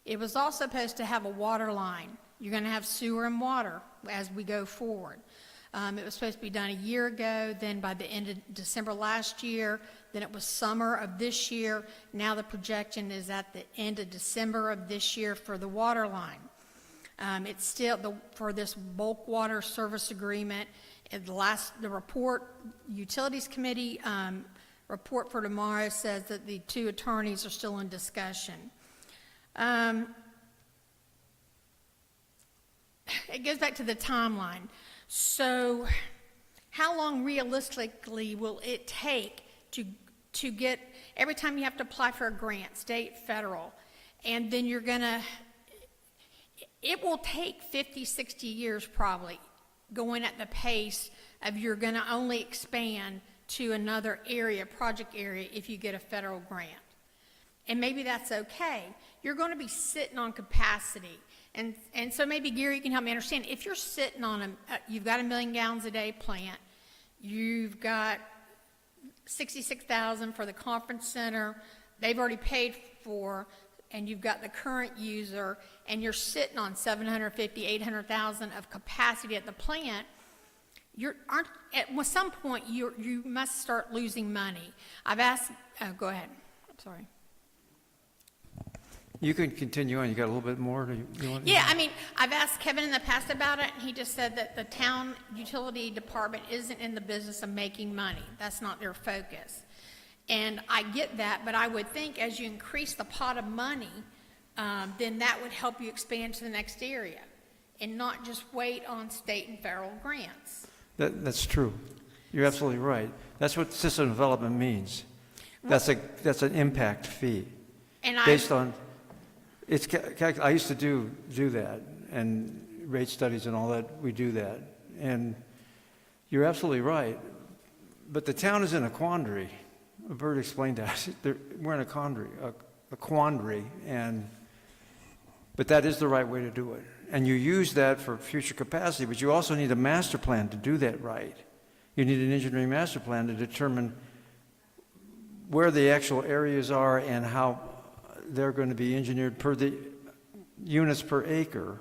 It was also supposed to have a water line. You're going to have sewer and water as we go forward. It was supposed to be done a year ago, then by the end of December last year, then it was summer of this year. Now the projection is at the end of December of this year for the water line. It's still, for this bulk water service agreement, the report, Utilities Committee report for tomorrow says that the 2 attorneys are still in discussion. It goes back to the timeline. So how long realistically will it take to to get, every time you have to apply for a grant, state, federal, and then you're gonna, it will take 50, 60 years probably, going at the pace of you're gonna only expand to another area, project area, if you get a federal grant. And maybe that's okay. You're gonna be sitting on capacity. And so maybe, Gary, you can help me understand, if you're sitting on you've got a 1 million gallons a day plant, you've got 66,000 for the conference center, they've already paid for, and you've got the current user, and you're sitting on 750, 800,000 of capacity at the plant, at some point you must start losing money. I've asked, go ahead, I'm sorry. You can continue on, you got a little bit more? Yeah, I mean, I've asked Kevin in the past about it, and he just said that the town utility department isn't in the business of making money. That's not their focus. And I get that, but I would think as you increase the pot of money, then that would help you expand to the next area and not just wait on state and federal grants. That's true. You're absolutely right. That's what system development means. That's an impact fee. And based on, I used to do that, and rate studies and all that, we do that. And you're absolutely right. But the town is in a quandary. Bert explained that. We're in a quandary, but that is the right way to do it. And you use that for future capacity, but you also need a master plan to do that right. You need an engineering master plan to determine where the actual areas are and how they're going to be engineered per the units per acre,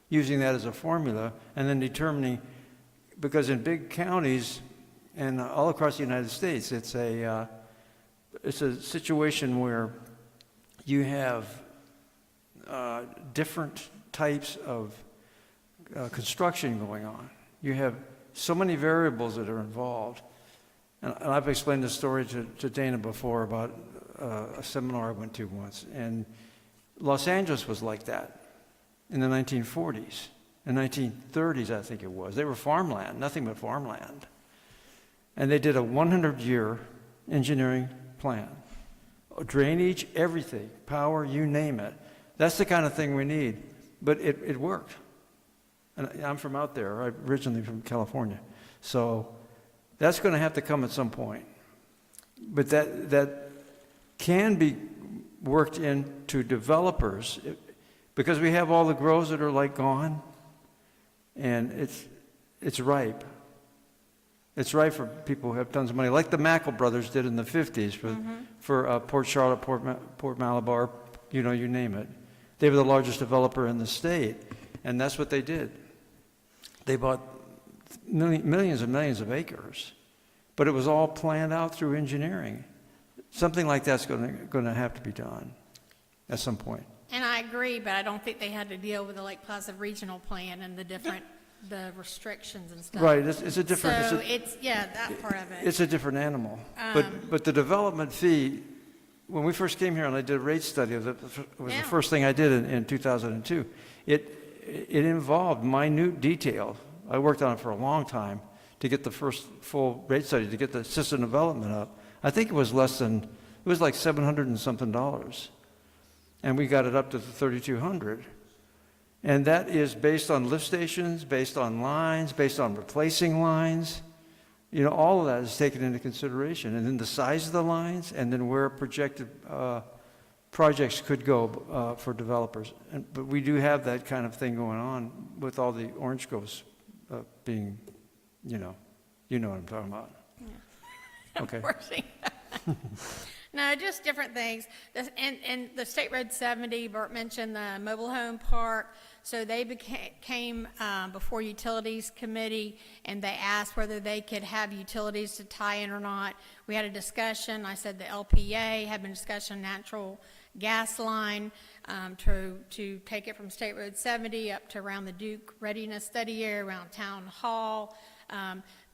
using that as a formula, and then determining, because in big counties and all across the United States, it's a situation where you have different types of construction going on. You have so many variables that are involved. And I've explained this story to Dana before about a seminar I went to once. And Los Angeles was like that in the 1940s. In the 1930s, I think it was. They were farmland, nothing but farmland. And they did a 100-year engineering plan. Drainage, everything, power, you name it. That's the kind of thing we need. But it worked. And I'm from out there. I'm originally from California. So that's going to have to come at some point. But that can be worked into developers, because we have all the groves that are like gone, and it's ripe. It's ripe for people who have tons of money, like the Mackle brothers did in the 50s for Port Charlotte, Port Malabar, you name it. They were the largest developer in the state, and that's what they did. They bought millions and millions of acres, but it was all planned out through engineering. Something like that's going to have to be done at some point. And I agree, but I don't think they had to deal with the Lake Placid regional plan and the different the restrictions and stuff. Right, it's a different. So that part of it. It's a different animal. But the development fee, when we first came here and I did a rate study, it was the first thing I did in 2002. It involved minute detail. I worked on it for a long time to get the first full rate study, to get the system development up. I think it was like $700 and something, and we got it up to the 3,200. And that is based on lift stations, based on lines, based on replacing lines. All of that is taken into consideration. And then the size of the lines, and then where projected projects could go for developers. But we do have that kind of thing going on with all the orange groves being, you know what I'm talking about. Yeah. Okay. No, just different things. And the State Road 70, Bert mentioned the mobile home park. So they came before Utilities Committee, and they asked whether they could have utilities to tie in or not. We had a discussion. I said the LPA had been discussing natural gas line to take it from State Road 70 up to around the Duke Readiness Study Area, around Town Hall.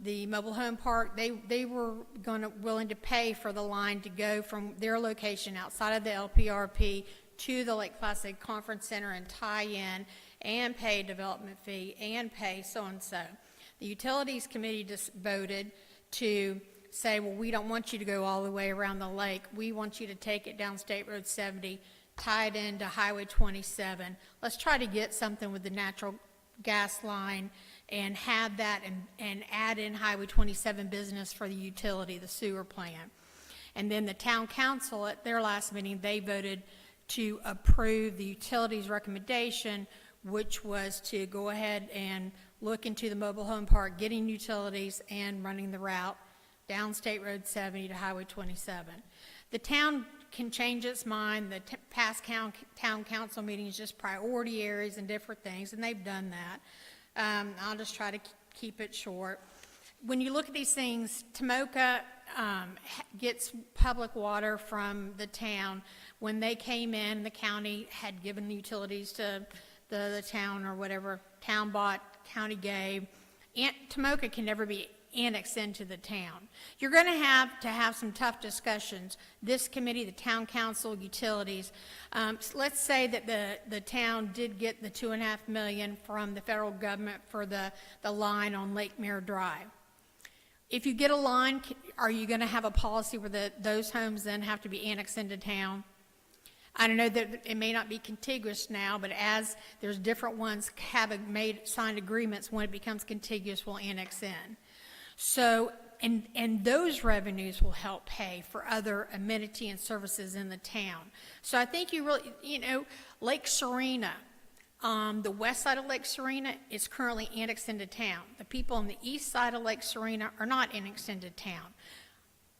The mobile home park, they were willing to pay for the line to go from their location outside of the LPRP to the Lake Placid Conference Center and tie in and pay a development fee and pay so-and-so. The Utilities Committee just voted to say, well, we don't want you to go all the way around the lake. We want you to take it down State Road 70, tie it into Highway 27. Let's try to get something with the natural gas line and have that and add in Highway 27 business for the utility, the sewer plant. And then the town council at their last meeting, they voted to approve the utilities recommendation, which was to go ahead and look into the mobile home park, getting utilities and running the route down State Road 70 to Highway 27. The town can change its mind. The past town council meetings, just priority areas and different things, and they've done that. I'll just try to keep it short. When you look at these things, Tomoka gets public water from the town. When they came in, the county had given the utilities to the town or whatever, town bought, county gave. Tomoka can never be annexed into the town. You're going to have some tough discussions. This committee, the town council, utilities. Let's say that the town did get the $2.5 million from the federal government for the line on Lake Mirror Drive. If you get a line, are you going to have a policy where those homes then have to be annexed into town? I don't know that it may not be contiguous now, but as there's different ones have signed agreements, when it becomes contiguous, we'll annex in. So, and those revenues will help pay for other amenity and services in the town. So I think you really, Lake Serena, the west side of Lake Serena is currently annexed into town. The people on the east side of Lake Serena are not annexed into town.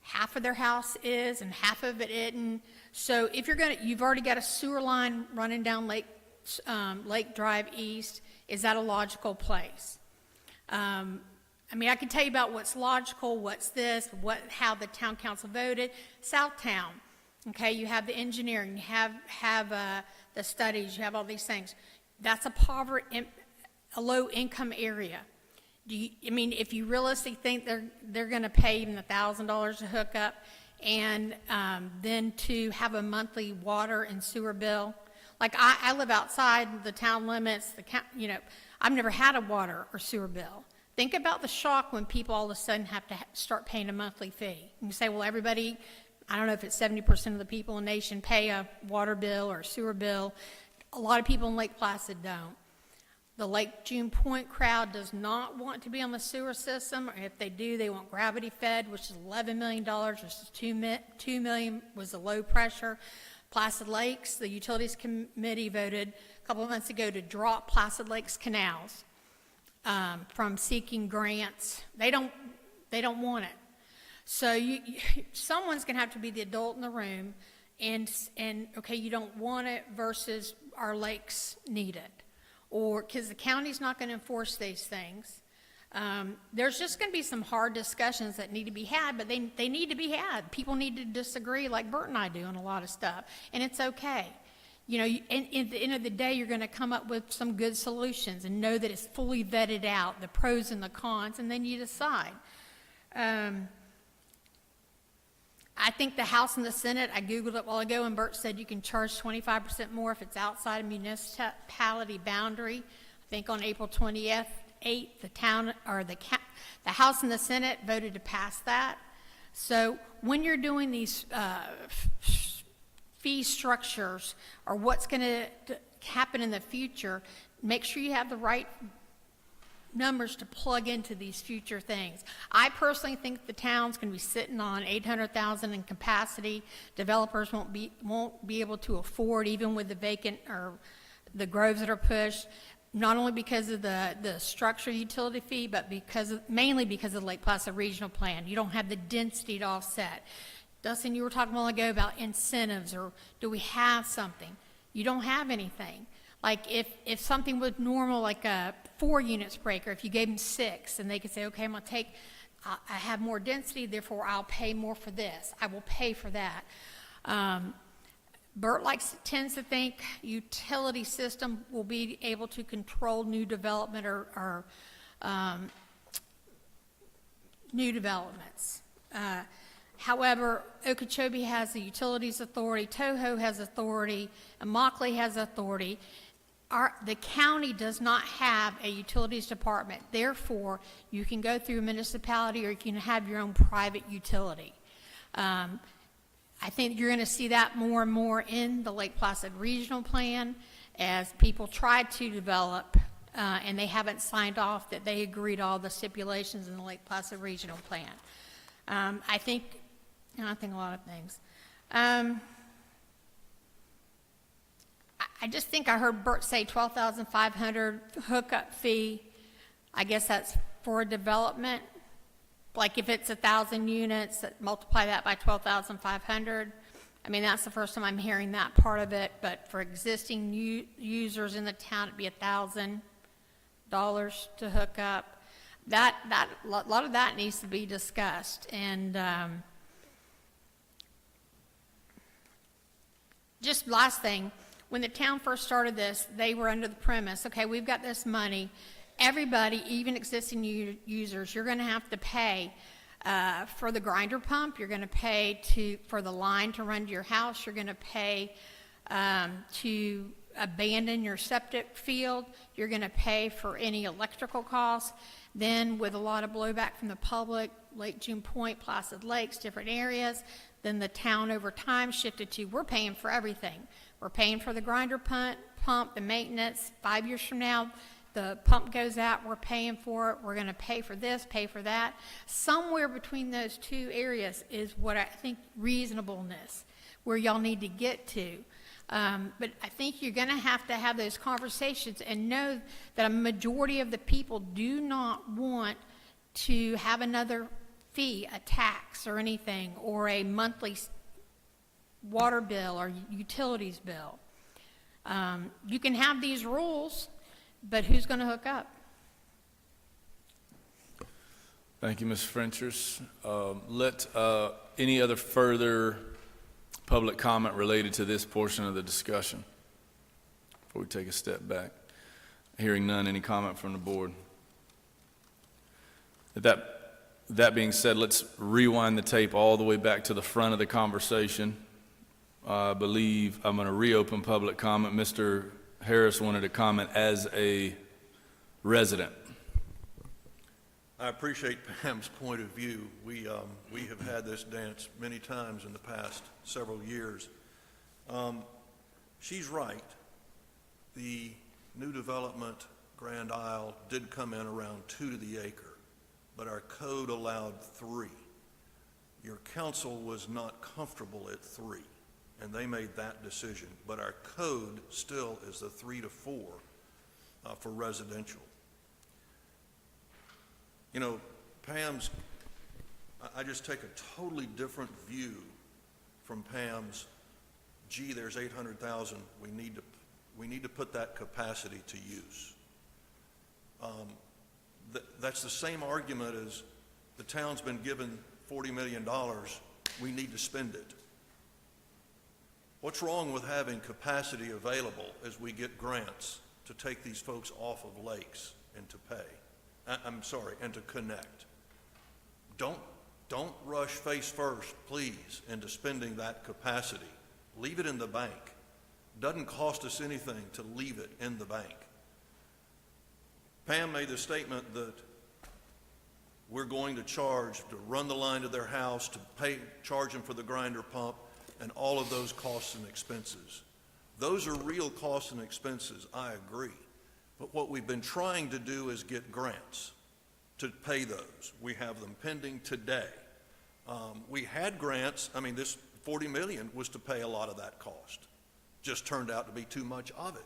Half of their house is and half of it isn't. So if you've already got a sewer line running down Lake Drive East. Is that a logical place? I mean, I can tell you about what's logical, what's this, how the town council voted. Southtown, okay, you have the engineering, you have the studies, you have all these things. That's a low-income area. If you realistically think they're going to pay even $1,000 to hook up, and then to have a monthly water and sewer bill, like I live outside the town limits. I've never had a water or sewer bill. Think about the shock when people all of a sudden have to start paying a monthly fee. You say, well, everybody, I don't know if it's 70% of the people in the nation pay a water bill or a sewer bill. A lot of people in Lake Placid don't. The Lake June Point crowd does not want to be on the sewer system, or if they do, they want gravity fed, which is $11 million, versus $2 million was the low pressure. Placid Lakes, the Utilities Committee voted a couple of months ago to drop Placid Lakes canals from seeking grants. They don't want it. So someone's going to have to be the adult in the room and okay, you don't want it versus our lakes need it. Or because the county's not going to enforce these things. There's just going to be some hard discussions that need to be had, but they need to be had. People need to disagree like Bert and I do on a lot of stuff, and it's okay. And at the end of the day, you're going to come up with some good solutions and know that it's fully vetted out, the pros and the cons, and then you decide. I think the House and the Senate, I Googled it a while ago, and Bert said you can charge 25% more if it's outside a municipality boundary. I think on April 28th, the House and the Senate voted to pass that. So when you're doing these fee structures or what's going to happen in the future, make sure you have the right numbers to plug into these future things. I personally think the town's going to be sitting on $800,000 in capacity. Developers won't be able to afford, even with the vacant or the groves that are pushed, not only because of the structure utility fee, but mainly because of the Lake Placid Regional Plan. You don't have the density to offset. Dustin, you were talking a while ago about incentives, or do we have something? You don't have anything. Like if something was normal, like a 4 units breaker, if you gave them 6, and they could say, okay, I have more density, therefore I'll pay more for this. I will pay for that. Bert tends to think utility system will be able to control new development or new developments. However, Okeechobee has the utilities authority, Toho has authority, and Immokalee has authority. the county does not have a utilities department. Therefore, you can go through a municipality or you can have your own private utility. I think you're going to see that more and more in the Lake Placid Regional Plan as people try to develop and they haven't signed off that they agree to all the stipulations in the Lake Placid Regional Plan. I think a lot of things. I just think I heard Bert say $12,500 hookup fee. I guess that's for development. Like if it's 1,000 units, multiply that by 12,500. I mean, that's the first time I'm hearing that part of it. But for existing users in the town, it'd be $1,000 to hook up. A lot of that needs to be discussed. And just last thing, when the town first started this, they were under the premise, okay, we've got this money. Everybody, even existing users, you're going to have to pay for the grinder pump. You're going to pay for the line to run to your house. You're going to pay to abandon your septic field. You're going to pay for any electrical costs. Then with a lot of blowback from the public, Lake June Point, Placid Lakes, different areas, then the town over time shifted to, we're paying for everything. We're paying for the grinder pump, the maintenance. 5 years from now, the pump goes out, we're paying for it. We're going to pay for this, pay for that. Somewhere between those two areas is what I think reasonableness, where y'all need to get to. But I think you're going to have those conversations and know that a majority of the people do not want to have another fee, a tax or anything, or a monthly water bill or utilities bill. You can have these rules, but who's going to hook up? Thank you, Ms. Frenchers. Any other further public comment related to this portion of the discussion before we take a step back? Hearing none, any comment from the board? That being said, let's rewind the tape all the way back to the front of the conversation. I believe I'm going to reopen public comment. Mr. Harris wanted to comment as a resident. I appreciate Pam's point of view. We have had this dance many times in the past several years. She's right. The new development, Grand Isle, did come in around 2 to the acre, but our code allowed 3. Your council was not comfortable at 3, and they made that decision, but our code still is the 3 to 4 for residential. You know, Pam's, I just take a totally different view from Pam's, gee, there's 800,000, we need to put that capacity to use. That's the same argument as the town's been given $40 million, we need to spend it. What's wrong with having capacity available as we get grants to take these folks off of lakes and to pay? And to connect. Don't rush face first, please, into spending that capacity. Leave it in the bank. Doesn't cost us anything to leave it in the bank. Pam made the statement that we're going to charge to run the line to their house, to charge them for the grinder pump, and all of those costs and expenses. Those are real costs and expenses, I agree. But what we've been trying to do is get grants to pay those. We have them pending today. We had grants, I mean, this $40 million was to pay a lot of that cost. Just turned out to be too much of it.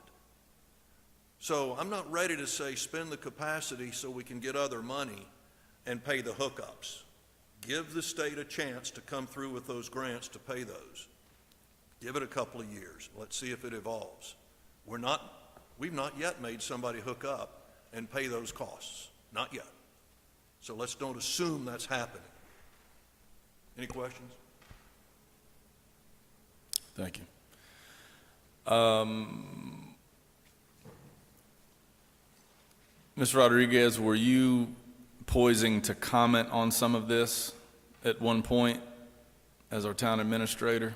So I'm not ready to say spend the capacity so we can get other money and pay the hookups. Give the state a chance to come through with those grants to pay those. Give it a couple of years. Let's see if it evolves. We've not yet made somebody hook up and pay those costs. Not yet. So let's don't assume that's happening. Any questions? Thank you. Ms. Rodriguez, were you poising to comment on some of this at one point as our town administrator?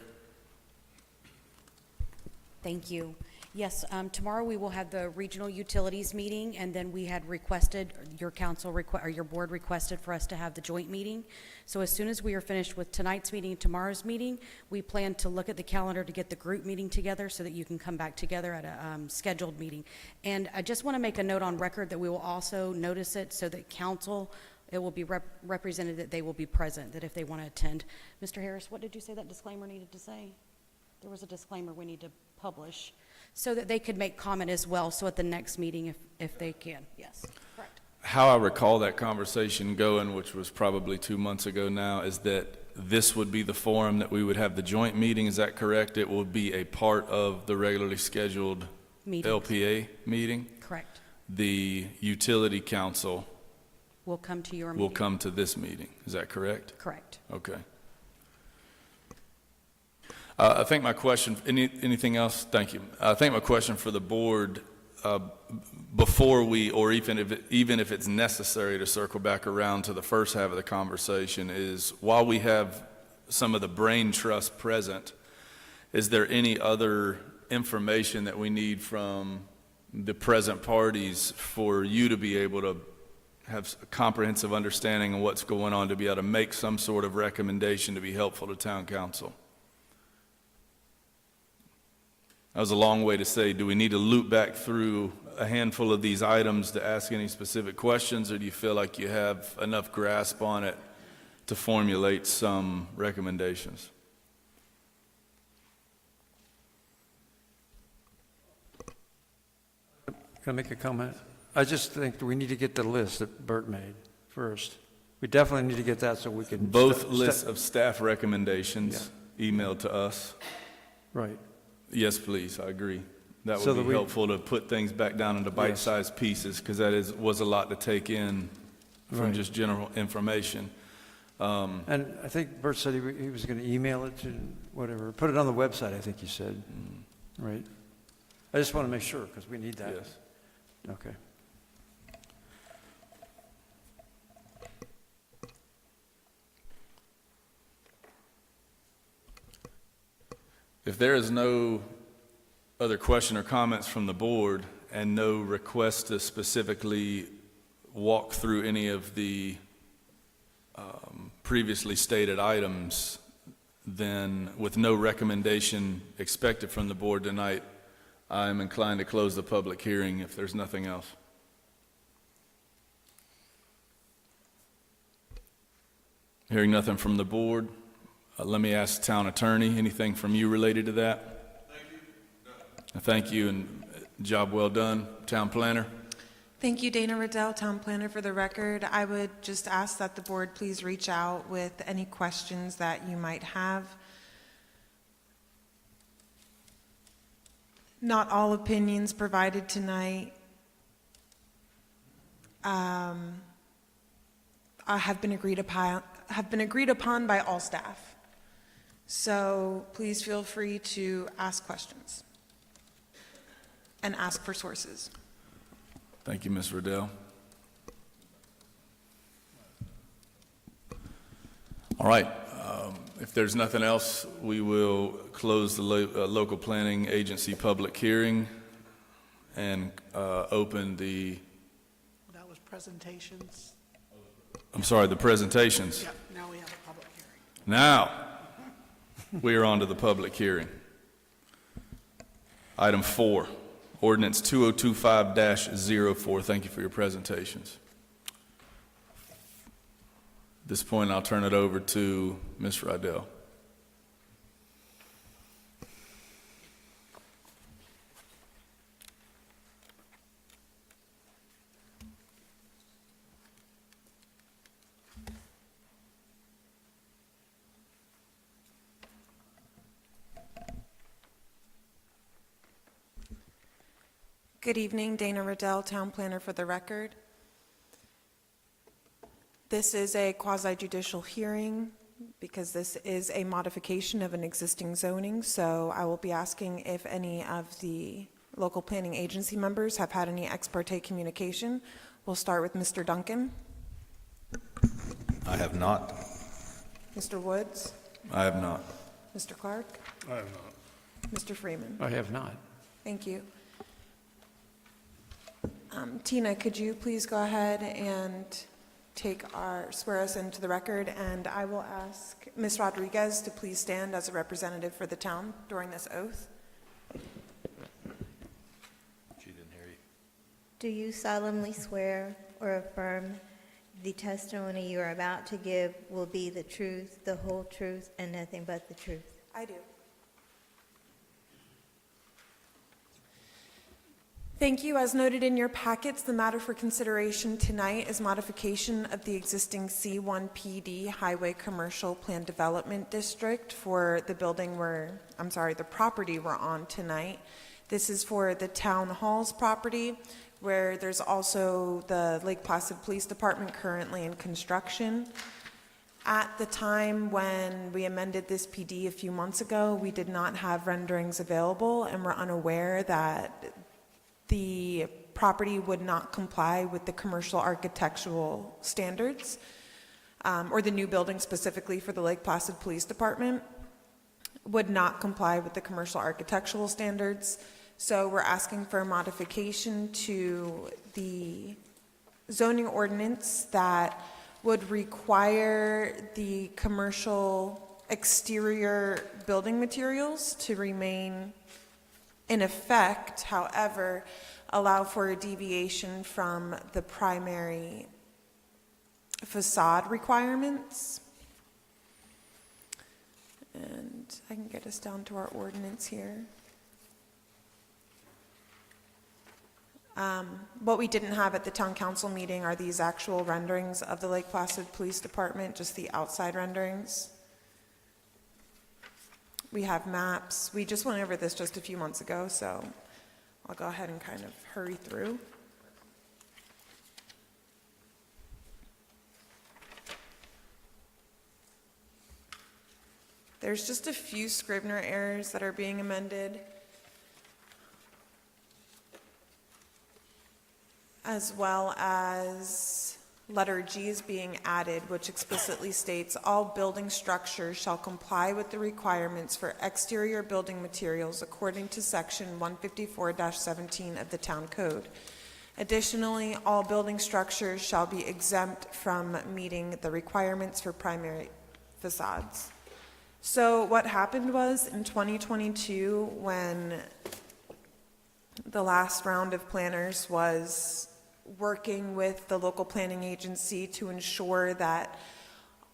Thank you. Yes, tomorrow we will have the regional utilities meeting, and then we had requested, your or your board requested for us to have the joint meeting. So as soon as we are finished with tonight's meeting and tomorrow's meeting, we plan to look at the calendar to get the group meeting together so that you can come back together at a scheduled meeting. And I just want to make a note on record that we will also notice it so that council, it will be represented that they will be present, that if they want to attend. Mr. Harris, what did you say that disclaimer needed to say? There was a disclaimer we need to publish, so that they could make comment as well, so at the next meeting, if they can, yes, correct. How I recall that conversation going, which was probably 2 months ago now, is that this would be the forum that we would have the joint meeting, is that correct? It will be a part of the regularly scheduled Meetings. LPA meeting? Correct. The utility council We'll come to your will meeting. come to this meeting, is that correct? Correct. Okay. I think my question, anything else? Thank you. I think my question for the board, before we, or even if it's necessary to circle back around to the first half of the conversation, is while we have some of the brain trust present, is there any other information that we need from the present parties for you to be able to have a comprehensive understanding of what's going on, to be able to make some sort of recommendation to be helpful to town council? That was a long way to say, do we need to loop back through a handful of these items to ask any specific questions, or do you feel like you have enough grasp on it to formulate some recommendations? Can I make a comment? I just think we need to get the list that Bert made first. We definitely need to get that so we can. Both lists of staff recommendations emailed to us. Right. Yes, please, I agree. That So would that be we- helpful to put things back down into bite-sized pieces, because that was a lot to take in from Right. just general information. And I think Bert said he was going to email it to whatever, put it on the website, I think he said, right? I just want to make sure, because we need that. Yes. Okay. If there is no other question or comments from the board, and no request to specifically walk through any of the previously stated items, then with no recommendation expected from the board tonight, I am inclined to close the public hearing if there's nothing else. Hearing nothing from the board, let me ask the town attorney, anything from you related to that? Thank you. No. Thank you, and job well done. Town planner? Thank you, Dana Riddell, Town Planner. For the record, I would just ask that the board please reach out with any questions that you might have. Not all opinions provided tonight have been agreed upon by all staff. So please feel free to ask questions and ask for sources. Thank you, Ms. Riddell. All right, if there's nothing else, we will close the local planning agency public hearing and open the, That was presentations. I'm sorry, the presentations. Yep, now we have a public hearing. Now, we are on to the public hearing. Item 4, Ordinance 2025-04. Thank you for your presentations. At this point, I'll turn it over to Ms. Riddell. Good evening, Dana Riddell, Town Planner. For the record, this is a quasi-judicial hearing because this is a modification of an existing zoning, so I will be asking if any of the local planning agency members have had any ex parte communication. We'll start with Mr. Duncan. I have not. Mr. Woods. I have not. Mr. Clarke. I have not. Mr. Freeman. I have not. Thank you. Tina, could you please go ahead and swear us into the record? And I will ask Ms. Rodriguez to please stand as a representative for the town during this oath. She didn't hear you. Do you solemnly swear or affirm the testimony you are about to give will be the truth, the whole truth, and nothing but the truth? I do. Thank you. As noted in your packets, the matter for consideration tonight is modification of the existing C1 PD Highway Commercial Plan Development District for the the property we're on tonight. This is for the town hall's property, where there's also the Lake Placid Police Department currently in construction. At the time when we amended this PD a few months ago, we did not have renderings available and were unaware that the property would not comply with the commercial architectural standards, or the new building specifically for the Lake Placid Police Department would not comply with the commercial architectural standards. So we're asking for a modification to the zoning ordinance that would require the commercial exterior building materials to remain in effect, however, allow for a deviation from the primary facade requirements. And I can get us down to our ordinance here. What we didn't have at the town council meeting are these actual renderings of the Lake Placid Police Department, just the outside renderings. We have maps. We just went over this just a few months ago, so I'll go ahead and kind of hurry through. There's just a few Scrivener errors that are being amended, as well as letter G is being added, which explicitly states all building structures shall comply with the requirements for exterior building materials according to section 154-17 of the town code. Additionally, all building structures shall be exempt from meeting the requirements for primary facades. So what happened was in 2022, when the last round of planners was working with the local planning agency to ensure that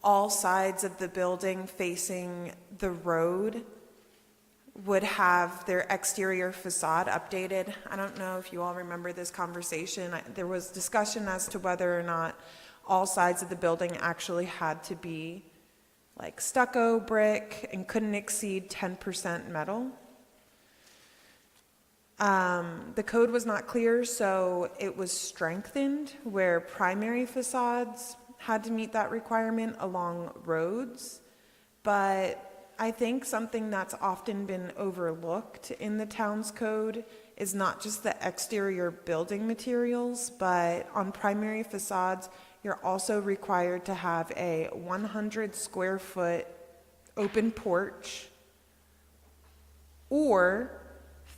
all sides of the building facing the road would have their exterior facade updated. I don't know if you all remember this conversation. There was discussion as to whether or not all sides of the building actually had to be like stucco, brick, and couldn't exceed 10% metal. The code was not clear, so it was strengthened where primary facades had to meet that requirement along roads. But I think something that's often been overlooked in the town's code is not just the exterior building materials, but on primary facades, you're also required to have a 100 square foot open porch or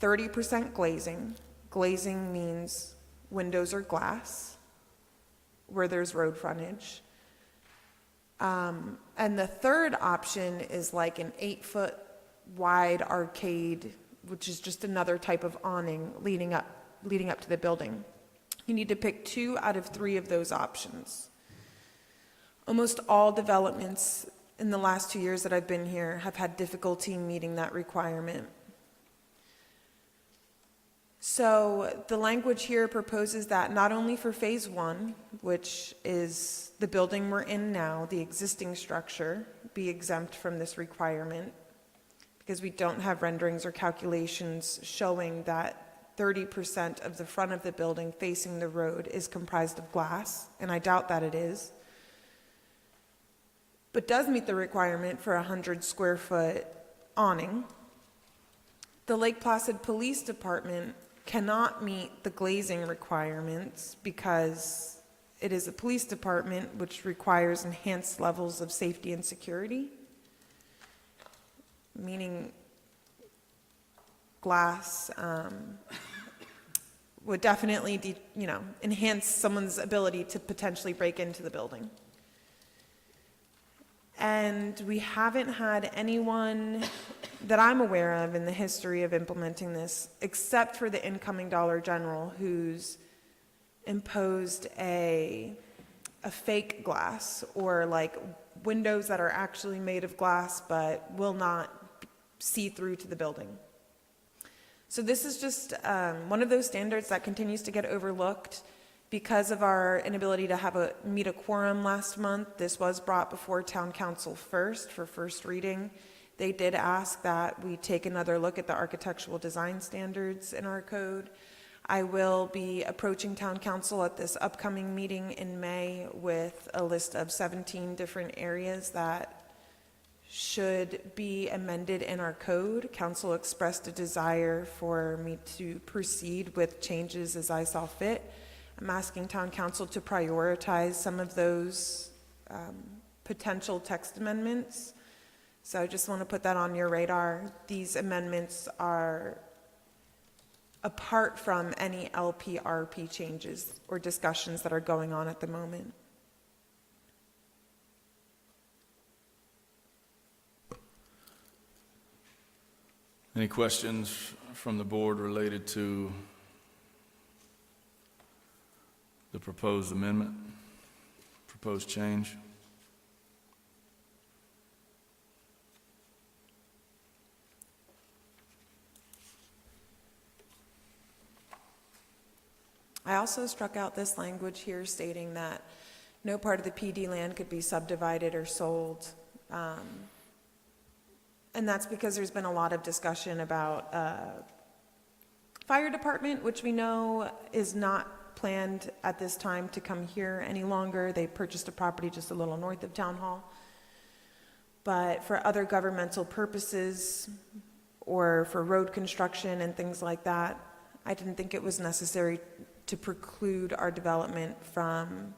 30% glazing. Glazing means windows or glass where there's road frontage. And the third option is like an 8-foot wide arcade, which is just another type of awning leading up to the building. You need to pick 2 out of 3 of those options. Almost all developments in the last 2 years that I've been here have had difficulty meeting that requirement. So the language here proposes that not only for phase 1, which is the building we're in now, the existing structure, be exempt from this requirement, because we don't have renderings or calculations showing that 30% of the front of the building facing the road is comprised of glass, and I doubt that it is, but does meet the requirement for a 100 square foot awning. The Lake Placid Police Department cannot meet the glazing requirements because it is a police department which requires enhanced levels of safety and security, meaning glass would definitely, enhance someone's ability to potentially break into the building. And we haven't had anyone that I'm aware of in the history of implementing this, except for the incoming Dollar General, who's imposed a fake glass, or like windows that are actually made of glass but will not see through to the building. So this is just one of those standards that continues to get overlooked. Because of our inability to meet a quorum last month, this was brought before Town Council first for first reading. They did ask that we take another look at the architectural design standards in our code. I will be approaching Town Council at this upcoming meeting in May with a list of 17 different areas that should be amended in our code. Council expressed a desire for me to proceed with changes as I saw fit. I'm asking Town Council to prioritize some of those potential text amendments. So I just want to put that on your radar. These amendments are apart from any LPRP changes or discussions that are going on at the moment. Any questions from the board related to the proposed amendment, proposed change? I also struck out this language here stating that no part of the PD land could be subdivided or sold. And that's because there's been a lot of discussion about fire department, which we know is not planned at this time to come here any longer. They purchased a property just a little north of Town Hall. But for other governmental purposes or for road construction and things like that, I didn't think it was necessary to preclude our development from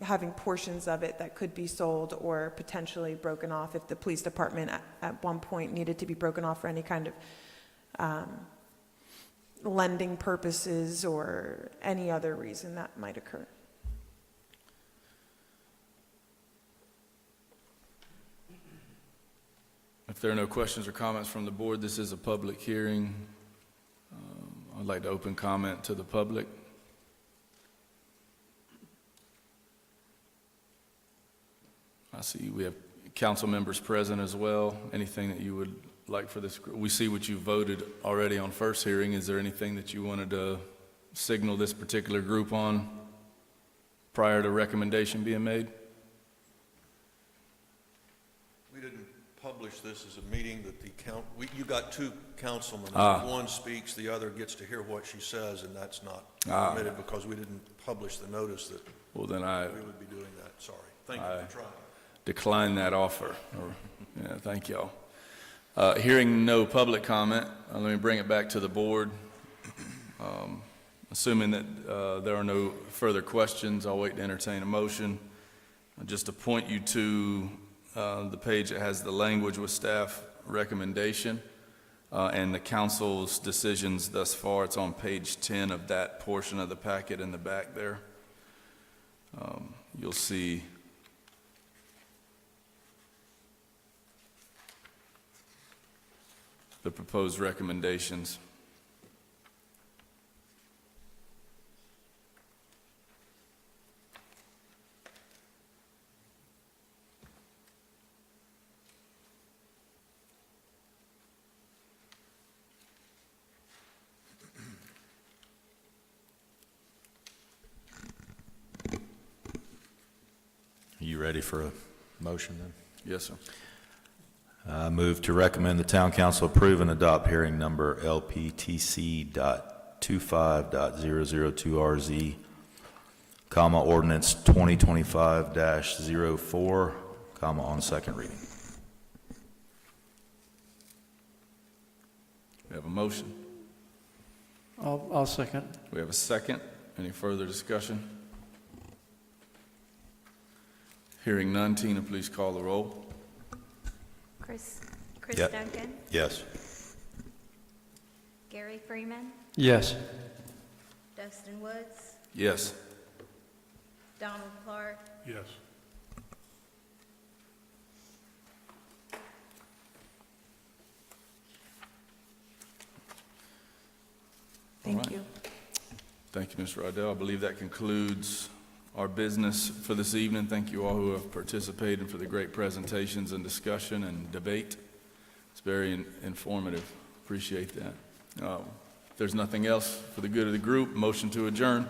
having portions of it that could be sold or potentially broken off if the police department at one point needed to be broken off for any kind of lending purposes or any other reason that might occur. If there are no questions or comments from the board, this is a public hearing. I'd like to open comment to the public. I see we have council members present as well. Anything that you would like for this group? We see what you voted already on first hearing. Is there anything that you wanted to signal this particular group on prior to recommendation being made? We didn't publish this as a meeting that you got two councilmen. If one speaks, the other gets to hear what she says, and that's not permitted because we didn't publish the notice that we would be doing that. Sorry. Thank you for trying. Decline that offer. Yeah, thank y'all. Hearing no public comment, let me bring it back to the board. Assuming that there are no further questions, I'll wait to entertain a motion. Just to point you to the page that has the language with staff recommendation and the council's decisions thus far. It's on page 10 of that portion of the packet in the back there. You'll see the proposed recommendations. You ready for a motion then? Yes, sir. Move to recommend the town council approve and adopt hearing number LPTC.25.002RZ, Ordinance 2025-04, on second reading. We have a motion. I'll second. We have a second. Any further discussion? Hearing none, Tina, please call the roll. Chris Yep. Duncan, Yes. Gary Freeman, Yes. Dustin Woods, Yes. Donald Clarke, Yes. Thank right. you. Thank you, Mr. Rydell. I believe that concludes our business for this evening. Thank you all who have participated and for the great presentations and discussion and debate. It's very informative. Appreciate that. If there's nothing else for the good of the group, motion to adjourn.